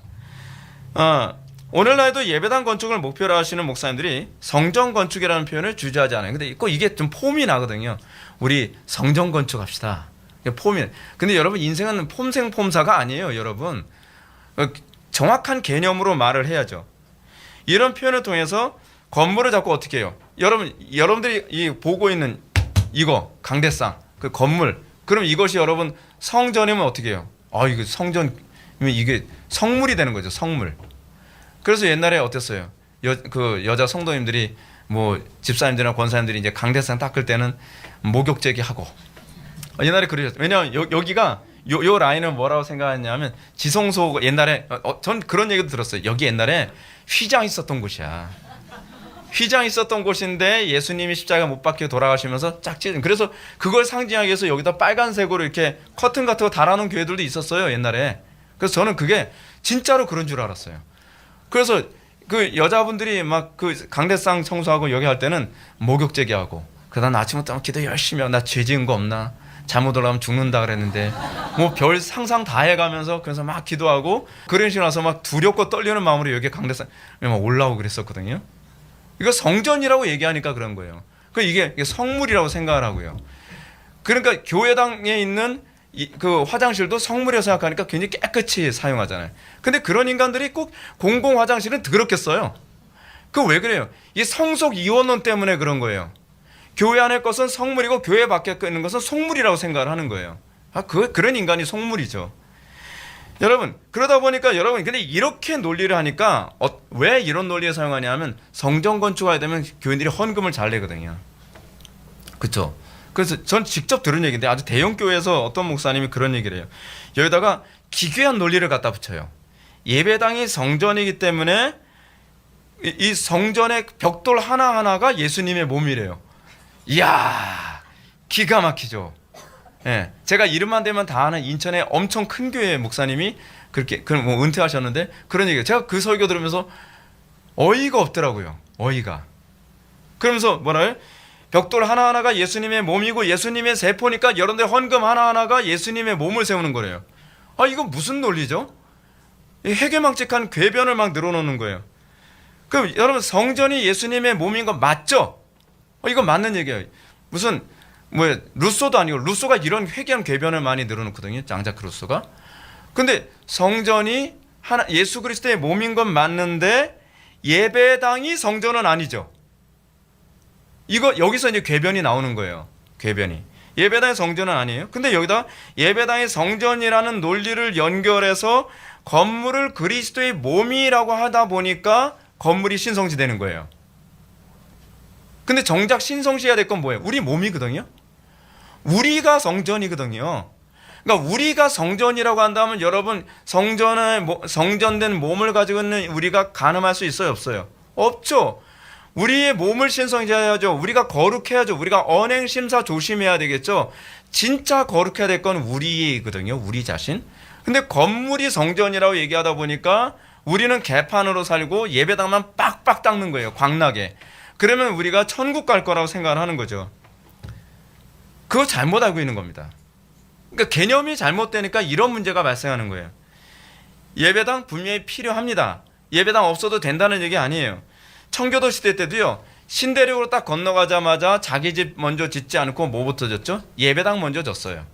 오늘날에도 예배당 건축을 목표로 하시는 목사님들이 성전 건축이라는 표현을 주저하지 않아요. 근데 꼭 이게 좀 폼이 나거든요. 우리 성전 건축합시다. 폼이. 근데 여러분 인생은 폼생폼사가 아니에요. 여러분 정확한 개념으로 말을 해야죠. 이런 표현을 통해서 건물을 자꾸 어떻게 해요? 여러분들이 보고 있는 이거 강대상 그 건물. 그럼 이것이 여러분 성전이면 어떻게 해요? 이거 성전이면 이게 성물이 되는 거죠. 성물. 그래서 옛날에 어땠어요? 여자 성도님들이 뭐 집사님들이나 권사님들이 이제 강대상 닦을 때는 목욕제기 하고 옛날에 그러셨어요. 왜냐하면 여기가 요 라인은 뭐라고 생각했냐면 지성소 옛날에 전 그런 얘기도 들었어요. 여기 옛날에 휘장 있었던 곳이야. 휘장 있었던 곳인데 예수님이 십자가 못 박혀 돌아가시면서 짝짓. 그래서 그걸 상징하기 위해서 여기다 빨간색으로 이렇게 커튼 같은 거 달아놓은 교회들도 있었어요. 옛날에. 그래서 저는 그게 진짜로 그런 줄 알았어요. 그래서 그 여자분들이 막 그 강대상 청소하고 여기 할 때는 목욕제기 하고 그다음 아침부터 기도 열심히 하고 나 죄 지은 거 없나? 잘못 올라가면 죽는다 그랬는데 뭐 별 상상 다 해가면서 그래서 막 기도하고 그런 식으로 나서 막 두렵고 떨리는 마음으로 여기 강대상 막 올라오고 그랬었거든요. 이거 성전이라고 얘기하니까 그런 거예요. 이게 성물이라고 생각을 하고요. 그러니까 교회당에 있는 그 화장실도 성물이라고 생각하니까 굉장히 깨끗이 사용하잖아요. 근데 그런 인간들이 꼭 공공 화장실은 더럽게 써요. 왜 그래요? 이 성속 이원론 때문에 그런 거예요. 교회 안의 것은 성물이고 교회 밖에 있는 것은 속물이라고 생각을 하는 거예요. 그런 인간이 속물이죠. 여러분 그러다 보니까 여러분 근데 이렇게 논리를 하니까 왜 이런 논리를 사용하냐 하면 성전 건축하게 되면 교인들이 헌금을 잘 내거든요. 그렇죠? 그래서 전 직접 들은 얘기인데 아주 대형 교회에서 어떤 목사님이 그런 얘기를 해요. 여기다가 기괴한 논리를 갖다 붙여요. 예배당이 성전이기 때문에 이 성전의 벽돌 하나하나가 예수님의 몸이래요. 이야 기가 막히죠. 예, 제가 이름만 대면 다 아는 인천의 엄청 큰 교회 목사님이 그렇게 뭐 은퇴하셨는데 그런 얘기예요. 제가 그 설교 들으면서 어이가 없더라고요. 어이가. 그러면서 뭐라요? 벽돌 하나하나가 예수님의 몸이고 예수님의 세포니까 여러분들 헌금 하나하나가 예수님의 몸을 세우는 거래요. 이거 무슨 논리죠? 해괴망측한 궤변을 막 늘어놓는 거예요. 그럼 여러분 성전이 예수님의 몸인 거 맞죠? 이거 맞는 얘기예요. 무슨 루소도 아니고 루소가 이런 회개한 궤변을 많이 늘어놓거든요. 장자크 루소가. 근데 성전이 예수 그리스도의 몸인 건 맞는데 예배당이 성전은 아니죠. 여기서 이제 궤변이 나오는 거예요. 궤변이. 예배당의 성전은 아니에요. 근데 여기다 예배당의 성전이라는 논리를 연결해서 건물을 그리스도의 몸이라고 하다 보니까 건물이 신성시 되는 거예요. 근데 정작 신성시해야 될 건 뭐예요? 우리 몸이거든요. 우리가 성전이거든요. 그러니까 우리가 성전이라고 한다면 여러분 성전된 몸을 가지고 있는 우리가 간음할 수 있어요? 없어요? 없죠. 우리의 몸을 신성시해야죠. 우리가 거룩해야죠. 우리가 언행심사 조심해야 되겠죠. 진짜 거룩해야 될 건 우리거든요. 우리 자신. 근데 건물이 성전이라고 얘기하다 보니까 우리는 개판으로 살고 예배당만 빡빡 닦는 거예요. 광나게. 그러면 우리가 천국 갈 거라고 생각을 하는 거죠. 그거 잘못 알고 있는 겁니다. 그러니까 개념이 잘못되니까 이런 문제가 발생하는 거예요. 예배당 분명히 필요합니다. 예배당 없어도 된다는 얘기 아니에요. 청교도 시대 때도요. 신대륙으로 딱 건너가자마자 자기 집 먼저 짓지 않고 뭐부터 졌죠? 예배당 먼저 졌어요.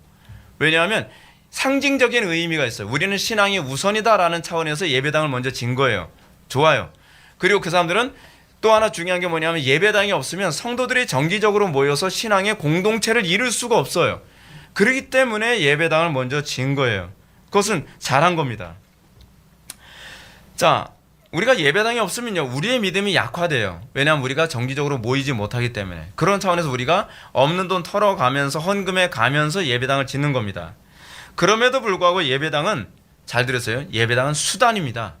왜냐하면 상징적인 의미가 있어요. 우리는 신앙이 우선이다라는 차원에서 예배당을 먼저 진 거예요. 좋아요. 그리고 그 사람들은 또 하나 중요한 게 뭐냐면 예배당이 없으면 성도들이 정기적으로 모여서 신앙의 공동체를 이룰 수가 없어요. 그렇기 때문에 예배당을 먼저 지은 거예요. 그것은 잘한 겁니다. 자, 우리가 예배당이 없으면요, 우리의 믿음이 약화돼요. 왜냐하면 우리가 정기적으로 모이지 못하기 때문에. 그런 차원에서 우리가 없는 돈 털어가면서 헌금해 가면서 예배당을 짓는 겁니다. 그럼에도 불구하고 예배당은, 잘 들으세요, 예배당은 수단입니다.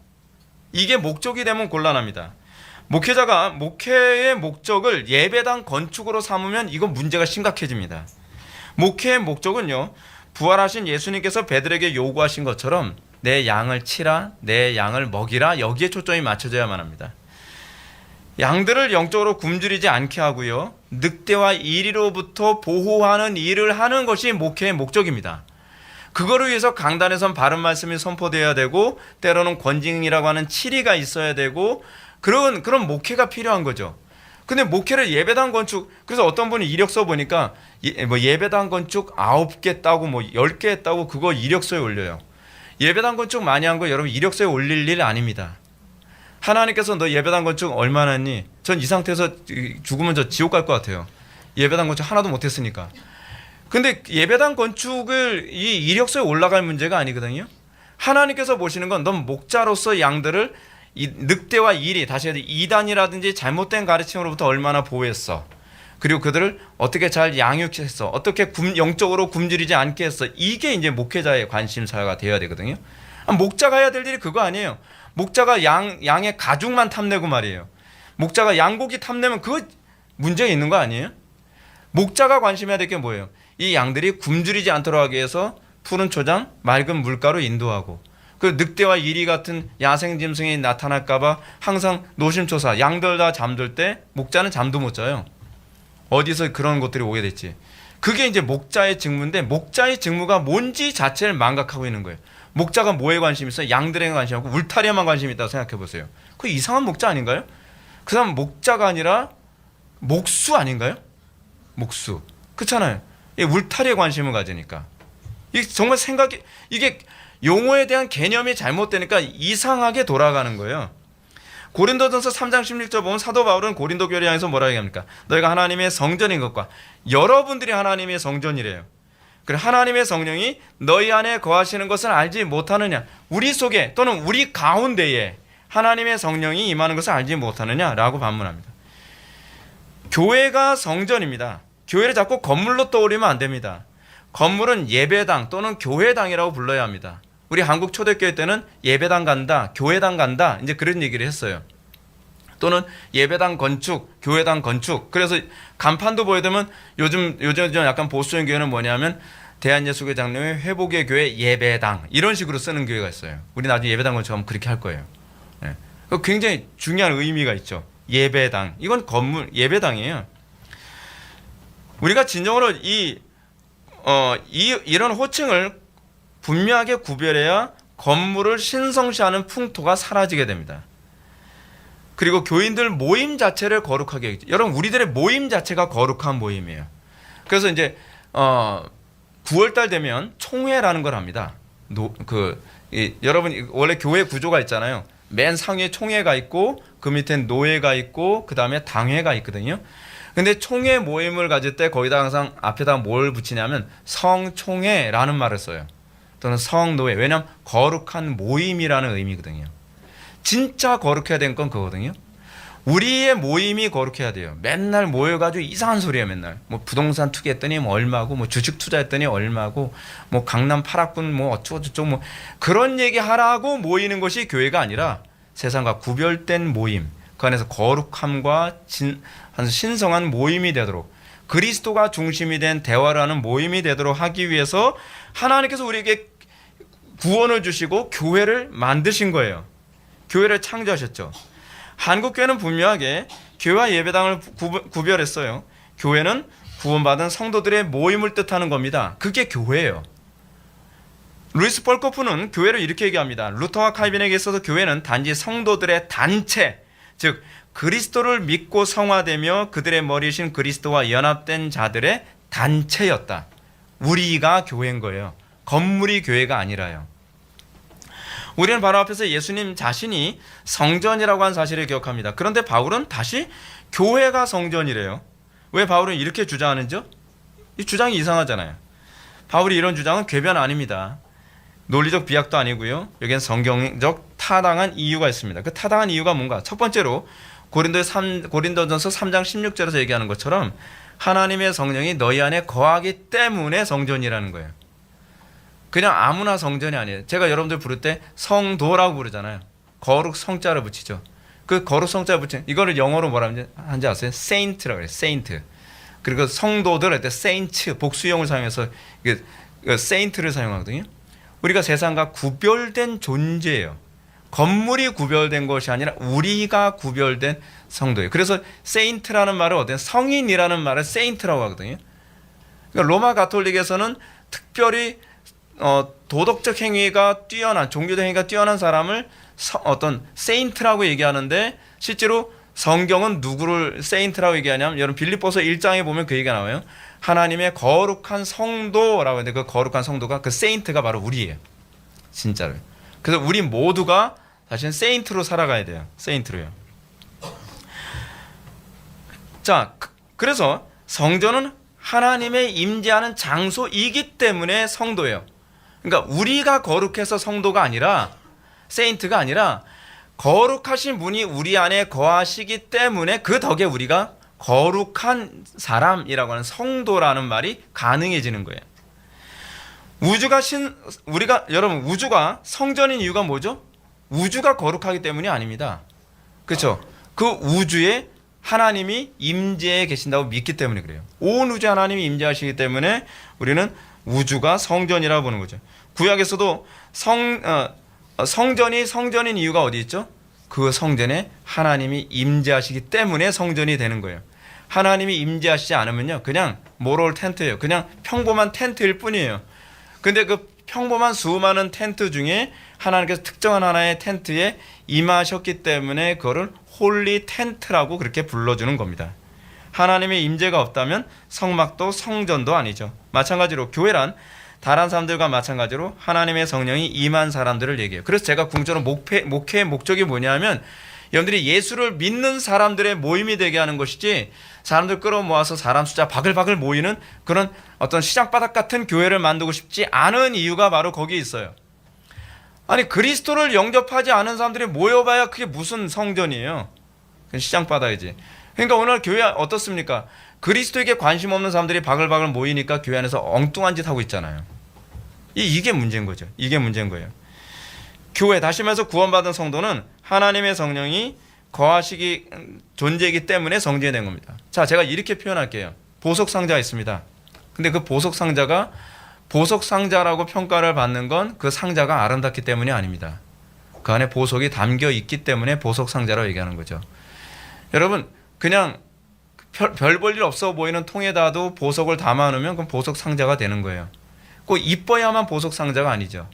이게 목적이 되면 곤란합니다. 목회자가 목회의 목적을 예배당 건축으로 삼으면 이건 문제가 심각해집니다. 목회의 목적은요, 부활하신 예수님께서 베드로에게 요구하신 것처럼 내 양을 치라, 내 양을 먹이라, 여기에 초점이 맞춰져야만 합니다. 양들을 영적으로 굶주리지 않게 하고요, 늑대와 이리로부터 보호하는 일을 하는 것이 목회의 목적입니다. 그거를 위해서 강단에선 바른 말씀이 선포되어야 되고, 때로는 권징이라고 하는 치리가 있어야 되고, 그런 목회가 필요한 거죠. 근데 목회를 예배당 건축, 그래서 어떤 분이 이력서 보니까 예배당 건축 9개 했다고 10개 했다고 그거 이력서에 올려요. 예배당 건축 많이 한 거 여러분 이력서에 올릴 일 아닙니다. 하나님께서 너 예배당 건축 얼마나 했니? 전 이 상태에서 죽으면 저 지옥 갈 것 같아요. 예배당 건축 하나도 못했으니까. 근데 예배당 건축을 이 이력서에 올라갈 문제가 아니거든요. 하나님께서 보시는 건 넌 목자로서 양들을 이 늑대와 이리, 다시 해야 돼, 이단이라든지 잘못된 가르침으로부터 얼마나 보호했어. 그리고 그들을 어떻게 잘 양육했어. 어떻게 영적으로 굶주리지 않게 했어. 이게 이제 목회자의 관심사가 되어야 되거든요. 목자가 해야 될 일이 그거 아니에요. 목자가 양의 가죽만 탐내고 말이에요. 목자가 양고기 탐내면 그거 문제가 있는 거 아니에요? 목자가 관심해야 될 게 뭐예요? 이 양들이 굶주리지 않도록 하기 위해서 푸른 초장, 맑은 물가로 인도하고, 그 늑대와 이리 같은 야생 짐승이 나타날까봐 항상 노심초사, 양들 다 잠들 때 목자는 잠도 못 자요. 어디서 그런 것들이 오게 됐지. 그게 이제 목자의 직무인데, 목자의 직무가 뭔지 자체를 망각하고 있는 거예요. 목자가 뭐에 관심 있어요? 양들에 관심 없고 울타리에만 관심 있다고 생각해 보세요. 그 이상한 목자 아닌가요? 그 사람 목자가 아니라 목수 아닌가요? 목수. 그렇잖아요. 울타리에 관심을 가지니까. 이게 정말 이게 용어에 대한 개념이 잘못되니까 이상하게 돌아가는 거예요. 고린도전서 3장 16절 보면 사도 바울은 고린도 교회를 향해서 뭐라고 얘기합니까? 너희가 하나님의 성전인 것과, 여러분들이 하나님의 성전이래요. 그래, 하나님의 성령이 너희 안에 거하시는 것을 알지 못하느냐? 우리 속에 또는 우리 가운데에 하나님의 성령이 임하는 것을 알지 못하느냐라고 반문합니다. 교회가 성전입니다. 교회를 자꾸 건물로 떠올리면 안 됩니다. 건물은 예배당 또는 교회당이라고 불러야 합니다. 우리 한국 초대교회 때는 예배당 간다, 교회당 간다, 이제 그런 얘기를 했어요. 또는 예배당 건축, 교회당 건축. 그래서 간판도 보여드리면 요즘 약간 보수적인 교회는 뭐냐면 대한예수교회 장로회 회복의 교회 예배당, 이런 식으로 쓰는 교회가 있어요. 우리 나중에 예배당 건축하면 그렇게 할 거예요. 네. 굉장히 중요한 의미가 있죠. 예배당, 이건 건물 예배당이에요. 우리가 진정으로 이런 호칭을 분명하게 구별해야 건물을 신성시하는 풍토가 사라지게 됩니다. 그리고 교인들 모임 자체를 거룩하게 하겠죠. 여러분, 우리들의 모임 자체가 거룩한 모임이에요. 그래서 이제 9월달 되면 총회라는 걸 합니다. 여러분 원래 교회 구조가 있잖아요. 맨 상위에 총회가 있고 그 밑엔 노회가 있고 그 다음에 당회가 있거든요. 근데 총회 모임을 가질 때 거기다 항상 앞에다 뭘 붙이냐면 성총회라는 말을 써요. 또는 성노회. 왜냐하면 거룩한 모임이라는 의미거든요. 진짜 거룩해야 되는 건 그거거든요. 우리의 모임이 거룩해야 돼요. 맨날 모여가지고 이상한 소리야. 맨날 뭐 부동산 투기했더니 뭐 얼마고, 뭐 주식 투자했더니 얼마고, 뭐 강남 8학군 뭐 어쩌고저쩌고 뭐 그런 얘기 하라고 모이는 것이 교회가 아니라 세상과 구별된 모임, 그 안에서 거룩함과 신성한 모임이 되도록, 그리스도가 중심이 된 대화를 하는 모임이 되도록 하기 위해서 하나님께서 우리에게 구원을 주시고 교회를 만드신 거예요. 교회를 창조하셨죠. 한국교회는 분명하게 교회와 예배당을 구별했어요. 교회는 구원받은 성도들의 모임을 뜻하는 겁니다. 그게 교회예요. 루이스 펄코프는 교회를 이렇게 얘기합니다. 루터와 칼빈에게 있어서 교회는 단지 성도들의 단체, 즉 그리스도를 믿고 성화되며 그들의 머리이신 그리스도와 연합된 자들의 단체였다. 우리가 교회인 거예요. 건물이 교회가 아니라요. 우리는 바로 앞에서 예수님 자신이 성전이라고 한 사실을 기억합니다. 그런데 바울은 다시 교회가 성전이래요. 왜 바울은 이렇게 주장하는지요? 이 주장이 이상하잖아요. 바울이 이런 주장은 궤변 아닙니다. 논리적 비약도 아니고요. 여기엔 성경적 타당한 이유가 있습니다. 그 타당한 이유가 뭔가? 첫 번째로 고린도전서 3장 16절에서 얘기하는 것처럼 하나님의 성령이 너희 안에 거하기 때문에 성전이라는 거예요. 그냥 아무나 성전이 아니에요. 제가 여러분들 부를 때 성도라고 부르잖아요. 거룩 성자를 붙이죠. 그 거룩 성자를 붙인 이거를 영어로 뭐라 하는지 아세요? saint라고 해요. saint. 그리고 성도들 할 때 saints 복수형을 사용해서 saint를 사용하거든요. 우리가 세상과 구별된 존재예요. 건물이 구별된 것이 아니라 우리가 구별된 성도예요. 그래서 saint라는 말을 어떤 성인이라는 말을 saint라고 하거든요. 그러니까 로마 가톨릭에서는 특별히 도덕적 행위가 뛰어난 종교적 행위가 뛰어난 사람을 어떤 세인트라고 얘기하는데 실제로 성경은 누구를 세인트라고 얘기하냐면 여러분 빌립보서 1장에 보면 그 얘기가 나와요. 하나님의 거룩한 성도라고 하는데 그 거룩한 성도가 그 세인트가 바로 우리예요. 진짜로. 그래서 우리 모두가 사실은 세인트로 살아가야 돼요. 세인트로요. 자, 그래서 성전은 하나님의 임재하는 장소이기 때문에 성도예요. 그러니까 우리가 거룩해서 성도가 아니라 세인트가 아니라 거룩하신 분이 우리 안에 거하시기 때문에 그 덕에 우리가 거룩한 사람이라고 하는 성도라는 말이 가능해지는 거예요. 여러분 우주가 성전인 이유가 뭐죠? 우주가 거룩하기 때문이 아닙니다. 그렇죠? 그 우주에 하나님이 임재해 계신다고 믿기 때문에 그래요. 온 우주에 하나님이 임재하시기 때문에 우리는 우주가 성전이라고 보는 거죠. 구약에서도 성전이 성전인 이유가 어디 있죠? 그 성전에 하나님이 임재하시기 때문에 성전이 되는 거예요. 하나님이 임재하시지 않으면요, 그냥 모럴 텐트예요. 그냥 평범한 텐트일 뿐이에요. 근데 그 평범한 수많은 텐트 중에 하나님께서 특정한 하나의 텐트에 임하셨기 때문에 그거를 홀리 텐트라고 그렇게 불러주는 겁니다. 하나님의 임재가 없다면 성막도 성전도 아니죠. 마찬가지로 교회란 다른 사람들과 마찬가지로 하나님의 성령이 임한 사람들을 얘기해요. 그래서 제가 궁극적으로 목회의 목적이 뭐냐면 여러분들이 예수를 믿는 사람들의 모임이 되게 하는 것이지 사람들 끌어모아서 사람 숫자 바글바글 모이는 그런 어떤 시장바닥 같은 교회를 만들고 싶지 않은 이유가 바로 거기에 있어요. 아니 그리스도를 영접하지 않은 사람들이 모여봐야 그게 무슨 성전이에요. 시장바닥이지. 그러니까 오늘 교회 어떻습니까? 그리스도에게 관심 없는 사람들이 바글바글 모이니까 교회 안에서 엉뚱한 짓 하고 있잖아요. 이게 문제인 거죠. 이게 문제인 거예요. 교회, 다시 말해서 구원받은 성도는 하나님의 성령이 거하시기 존재이기 때문에 성전이 된 겁니다. 자, 제가 이렇게 표현할게요. 보석상자가 있습니다. 근데 그 보석상자가 보석상자라고 평가를 받는 건 그 상자가 아름답기 때문이 아닙니다. 그 안에 보석이 담겨 있기 때문에 보석상자라고 얘기하는 거죠. 여러분, 그냥 별 볼 일 없어 보이는 통에다도 보석을 담아 놓으면 그건 보석상자가 되는 거예요. 꼭 이뻐야만 보석상자가 아니죠.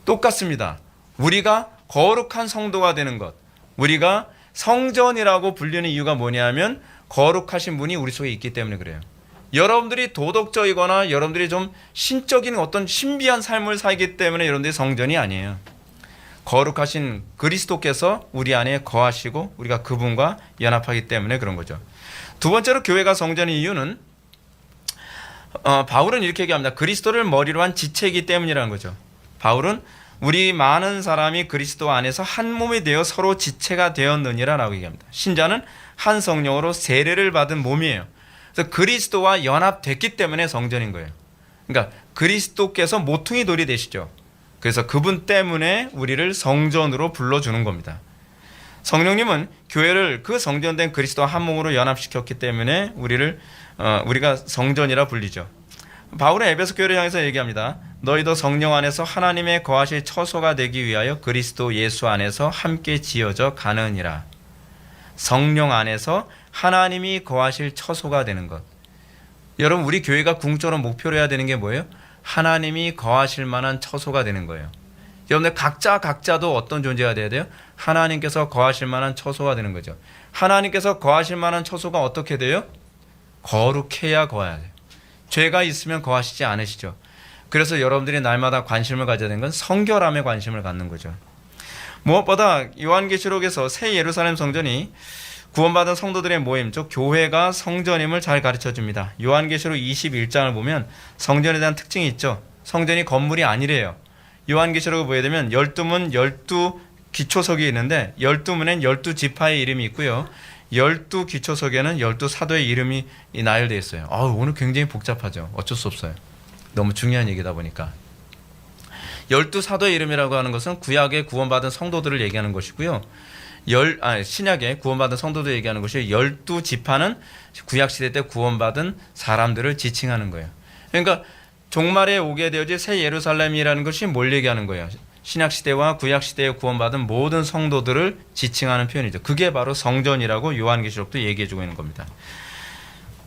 똑같습니다. 우리가 거룩한 성도가 되는 것, 우리가 성전이라고 불리는 이유가 뭐냐면 거룩하신 분이 우리 속에 있기 때문에 그래요. 여러분들이 도덕적이거나 여러분들이 좀 신적인 어떤 신비한 삶을 살기 때문에 여러분들이 성전이 아니에요. 거룩하신 그리스도께서 우리 안에 거하시고 우리가 그분과 연합하기 때문에 그런 거죠. 두 번째로 교회가 성전인 이유는 바울은 이렇게 얘기합니다. 그리스도를 머리로 한 지체이기 때문이라는 거죠. 바울은 우리 많은 사람이 그리스도 안에서 한 몸이 되어 서로 지체가 되었느니라라고 얘기합니다. 신자는 한 성령으로 세례를 받은 몸이에요. 그래서 그리스도와 연합됐기 때문에 성전인 거예요. 그러니까 그리스도께서 모퉁이 돌이 되시죠. 그래서 그분 때문에 우리를 성전으로 불러주는 겁니다. 성령님은 교회를 그 성전된 그리스도와 한 몸으로 연합시켰기 때문에 우리가 성전이라 불리죠. 바울은 에베소 교회를 향해서 얘기합니다. 너희도 성령 안에서 하나님의 거하실 처소가 되기 위하여 그리스도 예수 안에서 함께 지어져 가느니라. 성령 안에서 하나님이 거하실 처소가 되는 것. 여러분, 우리 교회가 궁극적으로 목표로 해야 되는 게 뭐예요? 하나님이 거하실 만한 처소가 되는 거예요. 여러분들 각자도 어떤 존재가 돼야 돼요? 하나님께서 거하실 만한 처소가 되는 거죠. 하나님께서 거하실 만한 처소가 어떻게 돼요? 거룩해야 거해야 돼요. 죄가 있으면 거하시지 않으시죠. 그래서 여러분들이 날마다 관심을 가져야 되는 건 성결함에 관심을 갖는 거죠. 무엇보다 요한계시록에서 새 예루살렘 성전이 구원받은 성도들의 모임, 즉 교회가 성전임을 잘 가르쳐줍니다. 요한계시록 21장을 보면 성전에 대한 특징이 있죠. 성전이 건물이 아니래요. 요한계시록을 보게 되면 12문 12기초석이 있는데 12문엔 12지파의 이름이 있고요. 12기초석에는 12사도의 이름이 나열되어 있어요. 오늘 굉장히 복잡하죠. 어쩔 수 없어요. 너무 중요한 얘기다 보니까. 12사도의 이름이라고 하는 것은 구약에 구원받은 성도들을 얘기하는 것이고요. 신약에 구원받은 성도들 얘기하는 것이 12지파는 구약시대 때 구원받은 사람들을 지칭하는 거예요. 그러니까 종말에 오게 되어질 새 예루살렘이라는 것이 뭘 얘기하는 거예요? 신약시대와 구약시대에 구원받은 모든 성도들을 지칭하는 표현이죠. 그게 바로 성전이라고 요한계시록도 얘기해주고 있는 겁니다.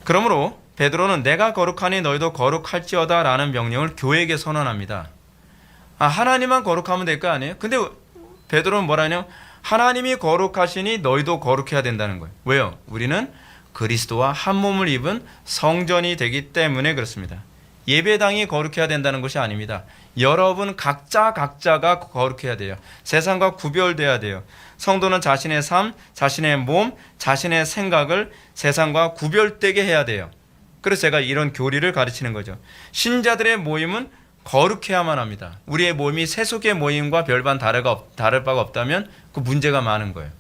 그러므로 베드로는 내가 거룩하니 너희도 거룩할지어다 라는 명령을 교회에게 선언합니다. 하나님만 거룩하면 될 거 아니에요? 근데 베드로는 뭐라 하냐면 하나님이 거룩하시니 너희도 거룩해야 된다는 거예요. 왜요? 우리는 그리스도와 한 몸을 입은 성전이 되기 때문에 그렇습니다. 예배당이 거룩해야 된다는 것이 아닙니다. 여러분 각자가 거룩해야 돼요. 세상과 구별돼야 돼요. 성도는 자신의 삶, 자신의 몸, 자신의 생각을 세상과 구별되게 해야 돼요. 그래서 제가 이런 교리를 가르치는 거죠. 신자들의 모임은 거룩해야만 합니다. 우리의 모임이 세속의 모임과 별반 다를 바가 없다면 그 문제가 많은 거예요.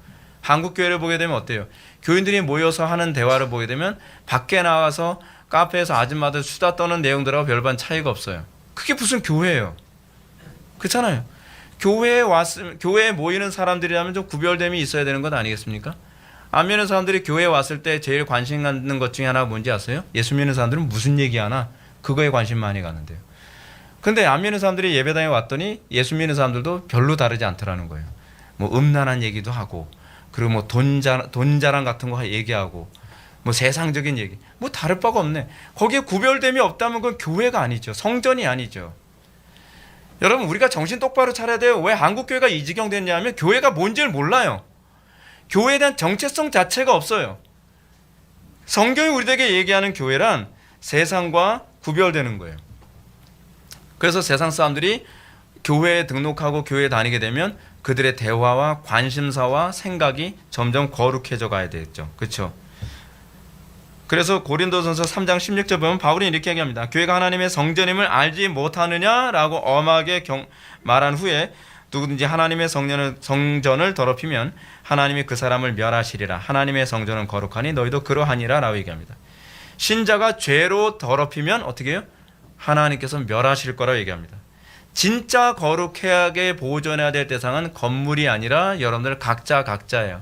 한국 교회를 보게 되면 어때요? 교인들이 모여서 하는 대화를 보게 되면 밖에 나와서 카페에서 아줌마들 수다 떠는 내용들하고 별반 차이가 없어요. 그게 무슨 교회예요? 그렇잖아요. 교회에 모이는 사람들이라면 좀 구별됨이 있어야 되는 것 아니겠습니까? 안 믿는 사람들이 교회에 왔을 때 제일 관심 갖는 것 중에 하나가 뭔지 아세요? 예수 믿는 사람들은 무슨 얘기하나? 그거에 관심 많이 갖는데요. 근데 안 믿는 사람들이 예배당에 왔더니 예수 믿는 사람들도 별로 다르지 않더라는 거예요. 뭐 음란한 얘기도 하고, 그리고 뭐 돈 자랑 같은 거 얘기하고, 뭐 세상적인 얘기, 뭐 다를 바가 없네. 거기에 구별됨이 없다면 그건 교회가 아니죠. 성전이 아니죠. 여러분, 우리가 정신 똑바로 차려야 돼요. 왜 한국 교회가 이 지경 됐냐면 교회가 뭔지를 몰라요. 교회에 대한 정체성 자체가 없어요. 성경이 우리에게 얘기하는 교회란 세상과 구별되는 거예요. 그래서 세상 사람들이 교회에 등록하고 교회에 다니게 되면 그들의 대화와 관심사와 생각이 점점 거룩해져 가야 되겠죠. 그렇죠? 그래서 고린도전서 3장 16절 보면 바울이 이렇게 얘기합니다. 교회가 하나님의 성전임을 알지 못하느냐라고 엄하게 말한 후에 누구든지 하나님의 성전을 더럽히면 하나님이 그 사람을 멸하시리라. 하나님의 성전은 거룩하니 너희도 그러하니라 라고 얘기합니다. 신자가 죄로 더럽히면 어떻게 해요? 하나님께서 멸하실 거라고 얘기합니다. 진짜 거룩하게 보존해야 될 대상은 건물이 아니라 여러분들 각자예요.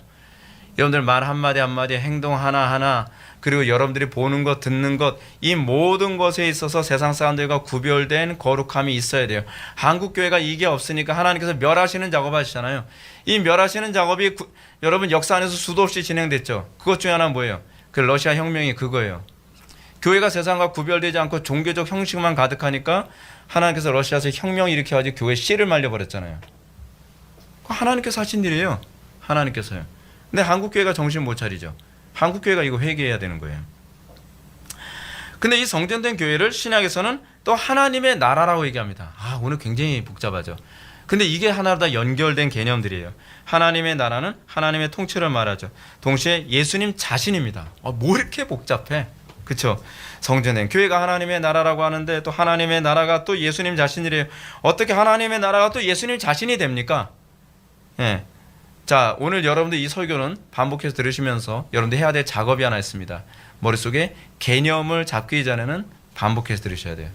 여러분들 말 한마디 한마디, 행동 하나하나, 그리고 여러분들이 보는 것, 듣는 것, 이 모든 것에 있어서 세상 사람들과 구별된 거룩함이 있어야 돼요. 한국교회가 이게 없으니까 하나님께서 멸하시는 작업하시잖아요. 이 멸하시는 작업이 여러분 역사 안에서 수도 없이 진행됐죠. 그것 중에 하나는 뭐예요? 그 러시아 혁명이 그거예요. 교회가 세상과 구별되지 않고 종교적 형식만 가득하니까 하나님께서 러시아에서 혁명을 일으켜가지고 교회 씨를 말려버렸잖아요. 하나님께서 하신 일이에요. 하나님께서요. 근데 한국교회가 정신 못 차리죠. 한국교회가 이거 회개해야 되는 거예요. 근데 이 성전된 교회를 신약에서는 또 하나님의 나라라고 얘기합니다. 오늘 굉장히 복잡하죠. 근데 이게 하나로 다 연결된 개념들이에요. 하나님의 나라는 하나님의 통치를 말하죠. 동시에 예수님 자신입니다. 뭐 이렇게 복잡해? 그렇죠? 성전된 교회가 하나님의 나라라고 하는데 또 하나님의 나라가 또 예수님 자신이래요. 어떻게 하나님의 나라가 또 예수님 자신이 됩니까? 예. 자, 오늘 여러분들 이 설교는 반복해서 들으시면서 여러분들 해야 될 작업이 하나 있습니다. 머릿속에 개념을 잡기 전에는 반복해서 들으셔야 돼요.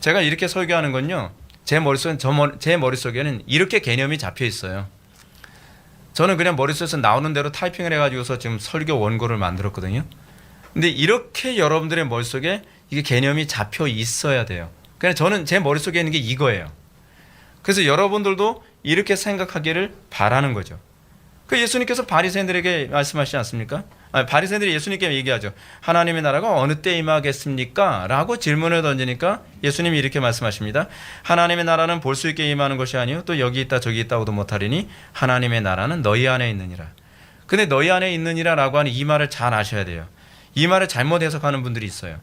제가 이렇게 설교하는 건요, 제 머릿속에는 이렇게 개념이 잡혀 있어요. 저는 그냥 머릿속에서 나오는 대로 타이핑을 해가지고서 지금 설교 원고를 만들었거든요. 근데 이렇게 여러분들의 머릿속에 이게 개념이 잡혀 있어야 돼요. 그냥 저는 제 머릿속에 있는 게 이거예요. 그래서 여러분들도 이렇게 생각하기를 바라는 거죠. 그 예수님께서 바리새인들에게 말씀하시지 않습니까? 바리새인들이 예수님께 얘기하죠. 하나님의 나라가 어느 때 임하겠습니까? 라고 질문을 던지니까 예수님이 이렇게 말씀하십니다. 하나님의 나라는 볼 수 있게 임하는 것이 아니요 또 여기 있다 저기 있다고도 못하리니 하나님의 나라는 너희 안에 있느니라. 근데 너희 안에 있느니라 라고 하는 이 말을 잘 아셔야 돼요. 이 말을 잘못 해석하는 분들이 있어요.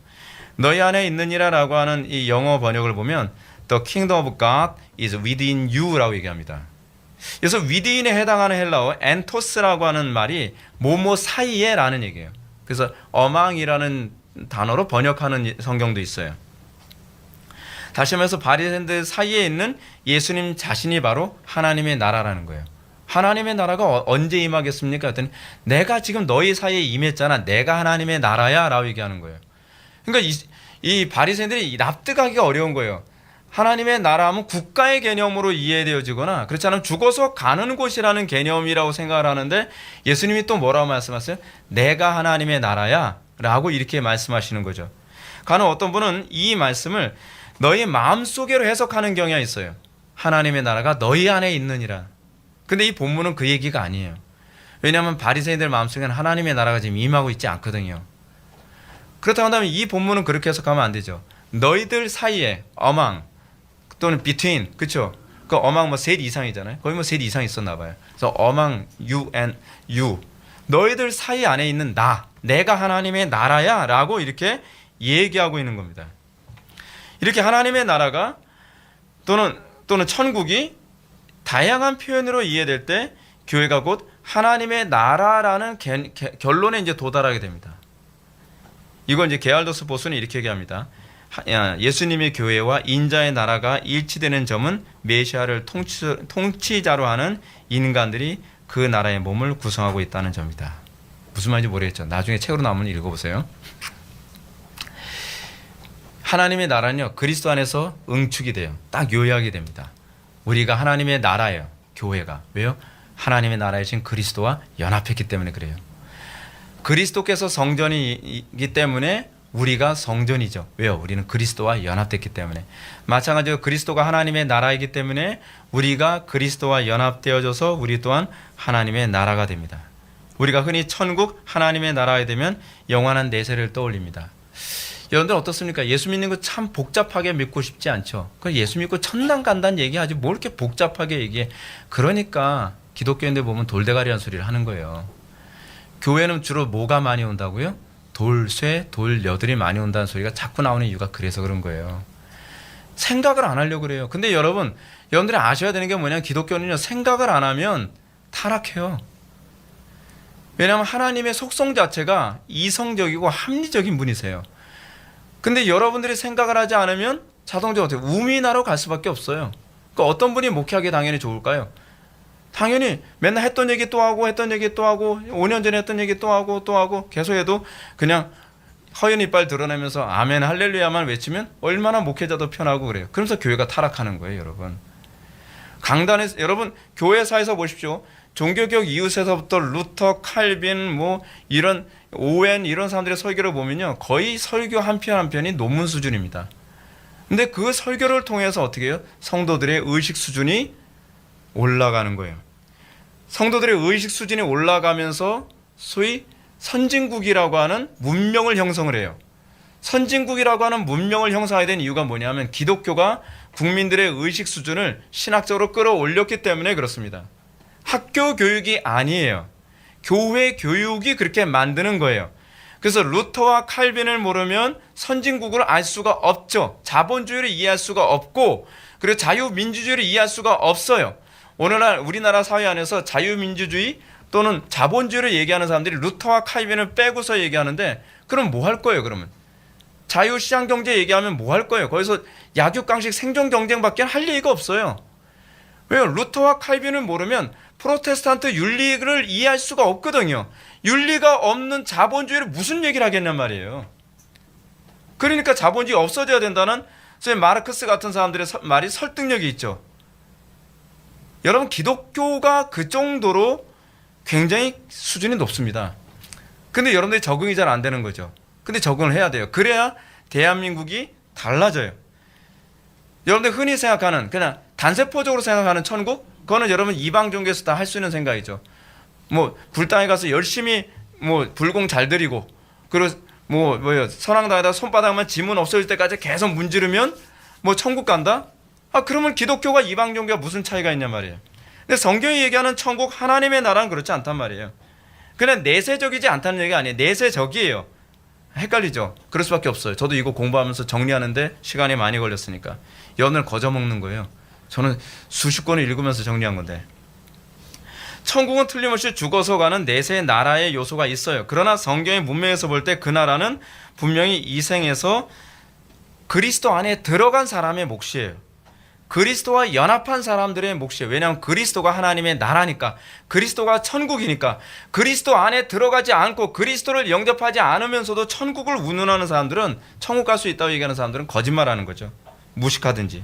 너희 안에 있느니라 라고 하는 이 영어 번역을 보면 The kingdom of God is within you라고 얘기합니다. 그래서 within에 해당하는 헬라어 엔토스라고 하는 말이 뭐뭐 사이에라는 얘기예요. 그래서 among이라는 단어로 번역하는 성경도 있어요. 다시 말해서 바리새인들 사이에 있는 예수님 자신이 바로 하나님의 나라라는 거예요. 하나님의 나라가 언제 임하겠습니까? 했더니 내가 지금 너희 사이에 임했잖아. 내가 하나님의 나라야 라고 얘기하는 거예요. 그러니까 이 바리새인들이 납득하기가 어려운 거예요. 하나님의 나라 하면 국가의 개념으로 이해되어지거나 그렇지 않으면 죽어서 가는 곳이라는 개념이라고 생각을 하는데 예수님이 또 뭐라고 말씀하세요? 내가 하나님의 나라야 라고 이렇게 말씀하시는 거죠. 가는 어떤 분은 이 말씀을 너희 마음속으로 해석하는 경향이 있어요. 하나님의 나라가 너희 안에 있느니라. 근데 이 본문은 그 얘기가 아니에요. 왜냐하면 바리새인들 마음속에는 하나님의 나라가 지금 임하고 있지 않거든요. 그렇다고 한다면 이 본문은 그렇게 해석하면 안 되죠. 너희들 사이에 among 또는 between, 그렇죠? 그 among 뭐 셋 이상이잖아요. 거의 뭐 셋 이상 있었나 봐요. 그래서 among you and you, 너희들 사이 안에 있는 내가 하나님의 나라야라고 이렇게 얘기하고 있는 겁니다. 이렇게 하나님의 나라가 또는 천국이 다양한 표현으로 이해될 때 교회가 곧 하나님의 나라라는 결론에 이제 도달하게 됩니다. 이건 이제 게알더스 보수는 이렇게 얘기합니다. 예수님의 교회와 인자의 나라가 일치되는 점은 메시아를 통치자로 하는 인간들이 그 나라의 몸을 구성하고 있다는 점이다. 무슨 말인지 모르겠죠. 나중에 책으로 나오면 읽어보세요. 하나님의 나라는요, 그리스도 안에서 응축이 돼요. 딱 요약이 됩니다. 우리가 하나님의 나라예요. 교회가. 왜요? 하나님의 나라이신 그리스도와 연합했기 때문에 그래요. 그리스도께서 성전이기 때문에 우리가 성전이죠. 왜요? 우리는 그리스도와 연합됐기 때문에. 마찬가지로 그리스도가 하나님의 나라이기 때문에 우리가 그리스도와 연합되어져서 우리 또한 하나님의 나라가 됩니다. 우리가 흔히 천국 하나님의 나라에 되면 영원한 내세를 떠올립니다. 여러분들 어떻습니까? 예수 믿는 거 참 복잡하게 믿고 싶지 않죠? 예수 믿고 천당 간다는 얘기하지 뭘 이렇게 복잡하게 얘기해. 그러니까 기독교인들 보면 돌대가리한 소리를 하는 거예요. 교회는 주로 뭐가 많이 온다고요? 돌쇠, 돌여들이 많이 온다는 소리가 자꾸 나오는 이유가 그래서 그런 거예요. 생각을 안 하려고 그래요. 근데 여러분들이 아셔야 되는 게 뭐냐면 기독교는요, 생각을 안 하면 타락해요. 왜냐하면 하나님의 속성 자체가 이성적이고 합리적인 분이세요. 근데 여러분들이 생각을 하지 않으면 자동적으로 어떻게 우민하러 갈 수밖에 없어요. 그러니까 어떤 분이 목회하기 당연히 좋을까요? 당연히 맨날 했던 얘기 또 하고 5년 전에 했던 얘기 또 하고 계속 해도 그냥 허연 이빨 드러내면서 아멘 할렐루야만 외치면 얼마나 목회자도 편하고 그래요. 그러면서 교회가 타락하는 거예요, 여러분. 강단에서 여러분 교회사에서 보십시오. 종교개혁 이웃에서부터 루터, 칼빈, 이런 오웬 이런 사람들의 설교를 보면요, 거의 설교 한 편 한 편이 논문 수준입니다. 근데 그 설교를 통해서 어떻게 해요? 성도들의 의식 수준이 올라가는 거예요. 성도들의 의식 수준이 올라가면서 소위 선진국이라고 하는 문명을 형성을 해요. 선진국이라고 하는 문명을 형성하게 된 이유가 뭐냐면 기독교가 국민들의 의식 수준을 신학적으로 끌어올렸기 때문에 그렇습니다. 학교 교육이 아니에요. 교회 교육이 그렇게 만드는 거예요. 그래서 루터와 칼빈을 모르면 선진국을 알 수가 없죠. 자본주의를 이해할 수가 없고, 그리고 자유민주주의를 이해할 수가 없어요. 오늘날 우리나라 사회 안에서 자유민주주의 또는 자본주의를 얘기하는 사람들이 루터와 칼빈을 빼고서 얘기하는데, 그럼 뭐 할 거예요? 그러면 자유시장경제 얘기하면 뭐 할 거예요? 거기서 약육강식 생존경쟁밖에 할 얘기가 없어요. 왜요? 루터와 칼빈을 모르면 프로테스탄트 윤리를 이해할 수가 없거든요. 윤리가 없는 자본주의를 무슨 얘기를 하겠냔 말이에요. 그러니까 자본주의 없어져야 된다는 마르크스 같은 사람들의 말이 설득력이 있죠. 여러분, 기독교가 그 정도로 굉장히 수준이 높습니다. 근데 여러분들이 적응이 잘 안 되는 거죠. 근데 적응을 해야 돼요. 그래야 대한민국이 달라져요. 여러분들 흔히 생각하는, 그냥 단세포적으로 생각하는 천국, 그거는 여러분 이방 종교에서 다 할 수 있는 생각이죠. 불당에 가서 열심히 불공 잘 드리고, 그리고 선앙당에다 손바닥만 지문 없어질 때까지 계속 문지르면 천국 간다? 그러면 기독교가 이방 종교가 무슨 차이가 있냐 말이에요. 근데 성경이 얘기하는 천국 하나님의 나라는 그렇지 않단 말이에요. 그냥 내세적이지 않다는 얘기가 아니에요. 내세적이에요. 헷갈리죠. 그럴 수밖에 없어요. 저도 이거 공부하면서 정리하는데 시간이 많이 걸렸으니까 여러분을 거저먹는 거예요. 저는 수십 권을 읽으면서 정리한 건데, 천국은 틀림없이 죽어서 가는 내세 나라의 요소가 있어요. 그러나 성경의 문맥에서 볼 때 그 나라는 분명히 이 생에서 그리스도 안에 들어간 사람의 몫이에요. 그리스도와 연합한 사람들의 몫이에요. 왜냐하면 그리스도가 하나님의 나라니까, 그리스도가 천국이니까. 그리스도 안에 들어가지 않고 그리스도를 영접하지 않으면서도 천국을 운운하는 사람들은, 천국 갈 수 있다고 얘기하는 사람들은 거짓말하는 거죠. 무식하든지.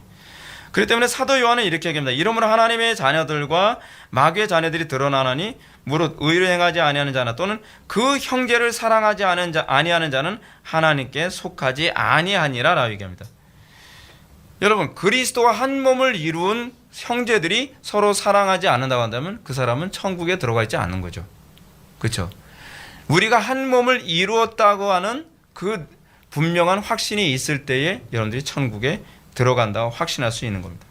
그렇기 때문에 사도 요한은 이렇게 얘기합니다. 이러므로 하나님의 자녀들과 마귀의 자녀들이 드러나나니 무릇 의로 행하지 아니하는 자나 또는 그 형제를 사랑하지 아니하는 자는 하나님께 속하지 아니하니라 라고 얘기합니다. 여러분, 그리스도와 한 몸을 이룬 형제들이 서로 사랑하지 않는다고 한다면 그 사람은 천국에 들어가 있지 않는 거죠. 그렇죠? 우리가 한 몸을 이루었다고 하는 그 분명한 확신이 있을 때에 여러분들이 천국에 들어간다고 확신할 수 있는 겁니다.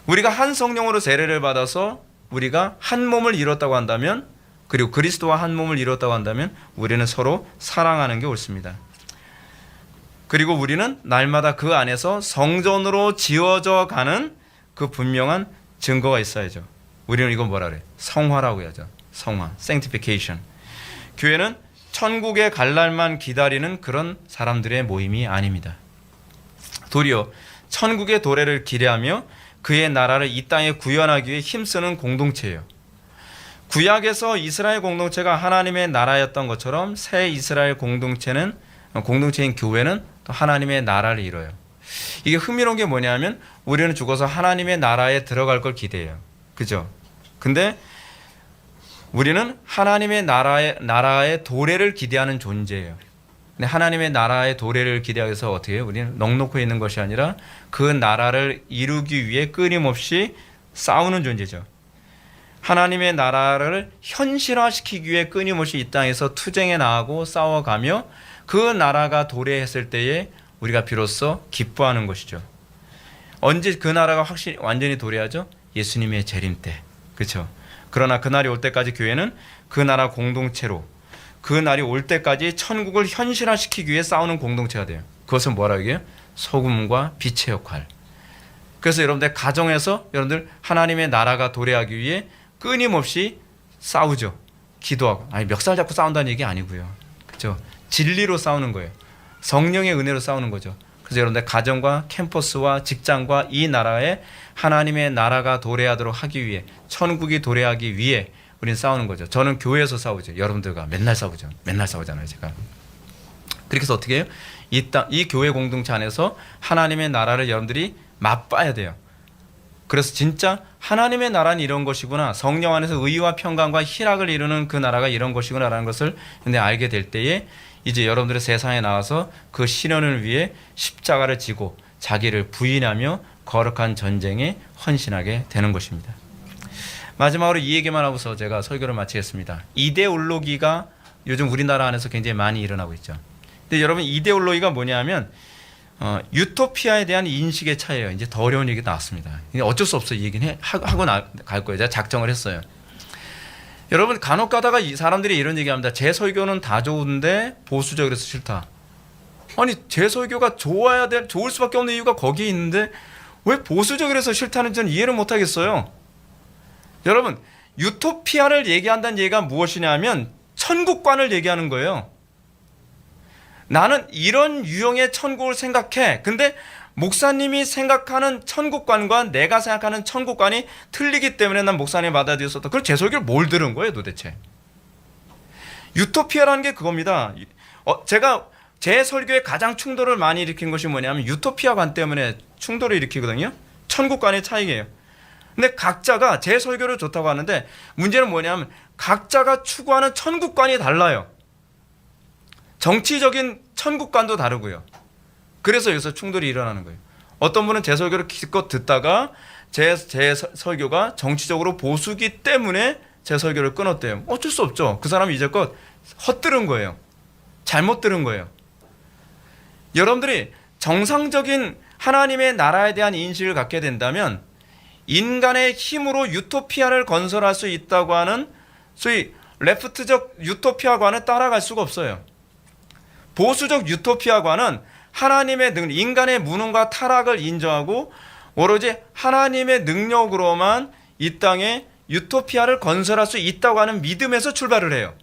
우리가 한 성령으로 세례를 받아서 우리가 한 몸을 이뤘다고 한다면, 그리고 그리스도와 한 몸을 이뤘다고 한다면 우리는 서로 사랑하는 게 옳습니다. 그리고 우리는 날마다 그 안에서 성전으로 지어져 가는 그 분명한 증거가 있어야죠. 우리는 이거 뭐라 그래? 성화라고 해야죠. 성화, sanctification. 교회는 천국에 갈 날만 기다리는 그런 사람들의 모임이 아닙니다. 도리어 천국의 도래를 기대하며 그의 나라를 이 땅에 구현하기 위해 힘쓰는 공동체예요. 구약에서 이스라엘 공동체가 하나님의 나라였던 것처럼 새 이스라엘 공동체인 교회는 또 하나님의 나라를 이뤄요. 이게 흥미로운 게 뭐냐면 우리는 죽어서 하나님의 나라에 들어갈 걸 기대해요. 그죠? 근데 우리는 하나님의 나라의 도래를 기대하는 존재예요. 근데 하나님의 나라의 도래를 기대하기 위해서 어떻게 해요? 우리는 넉넉히 있는 것이 아니라 그 나라를 이루기 위해 끊임없이 싸우는 존재죠. 하나님의 나라를 현실화시키기 위해 끊임없이 이 땅에서 투쟁해 나가고 싸워가며 그 나라가 도래했을 때에 우리가 비로소 기뻐하는 것이죠. 언제 그 나라가 완전히 도래하죠? 예수님의 재림 때. 그렇죠? 그러나 그날이 올 때까지 교회는 그 나라 공동체로, 그 날이 올 때까지 천국을 현실화시키기 위해 싸우는 공동체가 돼요. 그것은 뭐라고 해요? 소금과 빛의 역할. 그래서 여러분들 가정에서 여러분들 하나님의 나라가 도래하기 위해 끊임없이 싸우죠. 기도하고. 아니 멱살 잡고 싸운다는 얘기 아니고요. 그렇죠? 진리로 싸우는 거예요. 성령의 은혜로 싸우는 거죠. 그래서 여러분들 가정과 캠퍼스와 직장과 이 나라에 하나님의 나라가 도래하도록 하기 위해, 천국이 도래하기 위해 우리는 싸우는 거죠. 저는 교회에서 싸우죠. 여러분들과 맨날 싸우죠. 맨날 싸우잖아요, 제가. 그렇게 해서 어떻게 해요? 이 교회 공동체 안에서 하나님의 나라를 여러분들이 맛봐야 돼요. 그래서 진짜 하나님의 나라는 이런 것이구나, 성령 안에서 의와 평강과 희락을 이루는 그 나라가 이런 것이구나라는 것을 근데 알게 될 때에 이제 여러분들의 세상에 나와서 그 실현을 위해 십자가를 지고 자기를 부인하며 거룩한 전쟁에 헌신하게 되는 것입니다. 마지막으로 이 얘기만 하고서 제가 설교를 마치겠습니다. 이데올로기가 요즘 우리나라 안에서 굉장히 많이 일어나고 있죠. 근데 여러분, 이데올로기가 뭐냐면 유토피아에 대한 인식의 차이예요. 이제 더 어려운 얘기 나왔습니다. 어쩔 수 없어요. 이 얘기는 하고 갈 거예요. 제가 작정을 했어요. 여러분, 간혹 가다가 이 사람들이 이런 얘기합니다. 제 설교는 다 좋은데 보수적이라서 싫다. 아니, 제 설교가 좋을 수밖에 없는 이유가 거기에 있는데 왜 보수적이라서 싫다는 저는 이해를 못 하겠어요. 여러분, 유토피아를 얘기한다는 얘기가 무엇이냐면 천국관을 얘기하는 거예요. 나는 이런 유형의 천국을 생각해. 근데 목사님이 생각하는 천국관과 내가 생각하는 천국관이 틀리기 때문에 난 목사님 받아들였었다. 그럼 제 설교를 뭘 들은 거예요 도대체? 유토피아라는 게 그겁니다. 제가 제 설교에 가장 충돌을 많이 일으킨 것이 뭐냐면 유토피아관 때문에 충돌을 일으키거든요. 천국관의 차이예요. 근데 각자가 제 설교를 좋다고 하는데 문제는 뭐냐면 각자가 추구하는 천국관이 달라요. 정치적인 천국관도 다르고요. 그래서 여기서 충돌이 일어나는 거예요. 어떤 분은 제 설교를 기껏 듣다가 제 설교가 정치적으로 보수기 때문에 제 설교를 끊었대요. 어쩔 수 없죠. 그 사람이 이제껏 헛들은 거예요. 잘못 들은 거예요. 여러분들이 정상적인 하나님의 나라에 대한 인식을 갖게 된다면 인간의 힘으로 유토피아를 건설할 수 있다고 하는 소위 레프트적 유토피아관을 따라갈 수가 없어요. 보수적 유토피아관은 하나님의 인간의 무능과 타락을 인정하고 오로지 하나님의 능력으로만 이 땅에 유토피아를 건설할 수 있다고 하는 믿음에서 출발을 해요.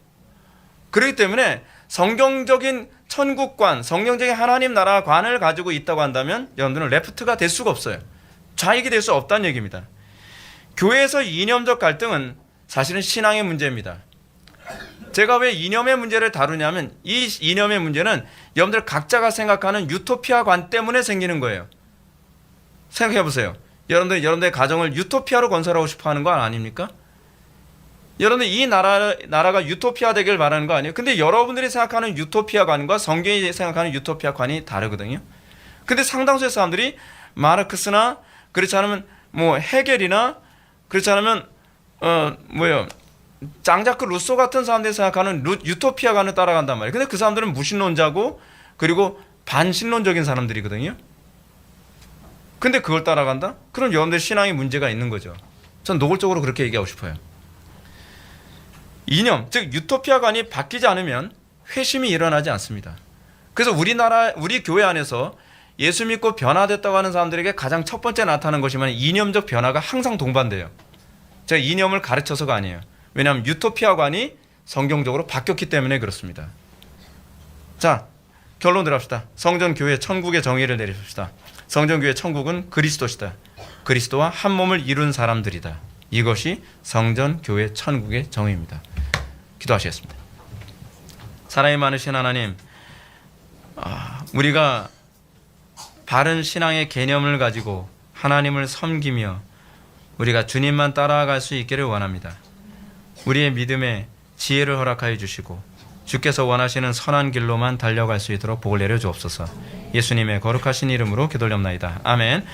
그렇기 때문에 성경적인 천국관, 성경적인 하나님 나라관을 가지고 있다고 한다면 여러분들은 레프트가 될 수가 없어요. 좌익이 될 수 없다는 얘기입니다. 교회에서 이념적 갈등은 사실은 신앙의 문제입니다. 제가 왜 이념의 문제를 다루냐면 이 이념의 문제는 여러분들 각자가 생각하는 유토피아관 때문에 생기는 거예요. 생각해 보세요. 여러분들의 가정을 유토피아로 건설하고 싶어 하는 거 아닙니까? 여러분들 이 나라가 유토피아 되길 바라는 거 아니에요? 근데 여러분들이 생각하는 유토피아관과 성경이 생각하는 유토피아관이 다르거든요. 근데 상당수의 사람들이 마르크스나 그렇지 않으면 뭐 헤겔이나 그렇지 않으면 장자크 루소 같은 사람들이 생각하는 유토피아관을 따라간단 말이에요. 근데 그 사람들은 무신론자고 그리고 반신론적인 사람들이거든요. 근데 그걸 따라간다? 그럼 여러분들 신앙에 문제가 있는 거죠. 전 노골적으로 그렇게 얘기하고 싶어요. 이념, 즉 유토피아관이 바뀌지 않으면 회심이 일어나지 않습니다. 그래서 우리 교회 안에서 예수 믿고 변화됐다고 하는 사람들에게 가장 첫 번째 나타나는 것이면 이념적 변화가 항상 동반돼요. 제가 이념을 가르쳐서가 아니에요. 왜냐하면 유토피아관이 성경적으로 바뀌었기 때문에 그렇습니다. 자, 결론 들어갑시다. 성전교회 천국의 정의를 내리십시다. 성전교회 천국은 그리스도시다. 그리스도와 한 몸을 이룬 사람들이다. 이것이 성전교회 천국의 정의입니다. 기도하시겠습니다. 사랑이 많으신 하나님, 우리가 바른 신앙의 개념을 가지고 하나님을 섬기며 우리가 주님만 따라갈 수 있기를 원합니다. 우리의 믿음에 지혜를 허락하여 주시고 주께서 원하시는 선한 길로만 달려갈 수 있도록 복을 내려 주옵소서. 예수님의 거룩하신 이름으로 기도올옵나이다. 아멘.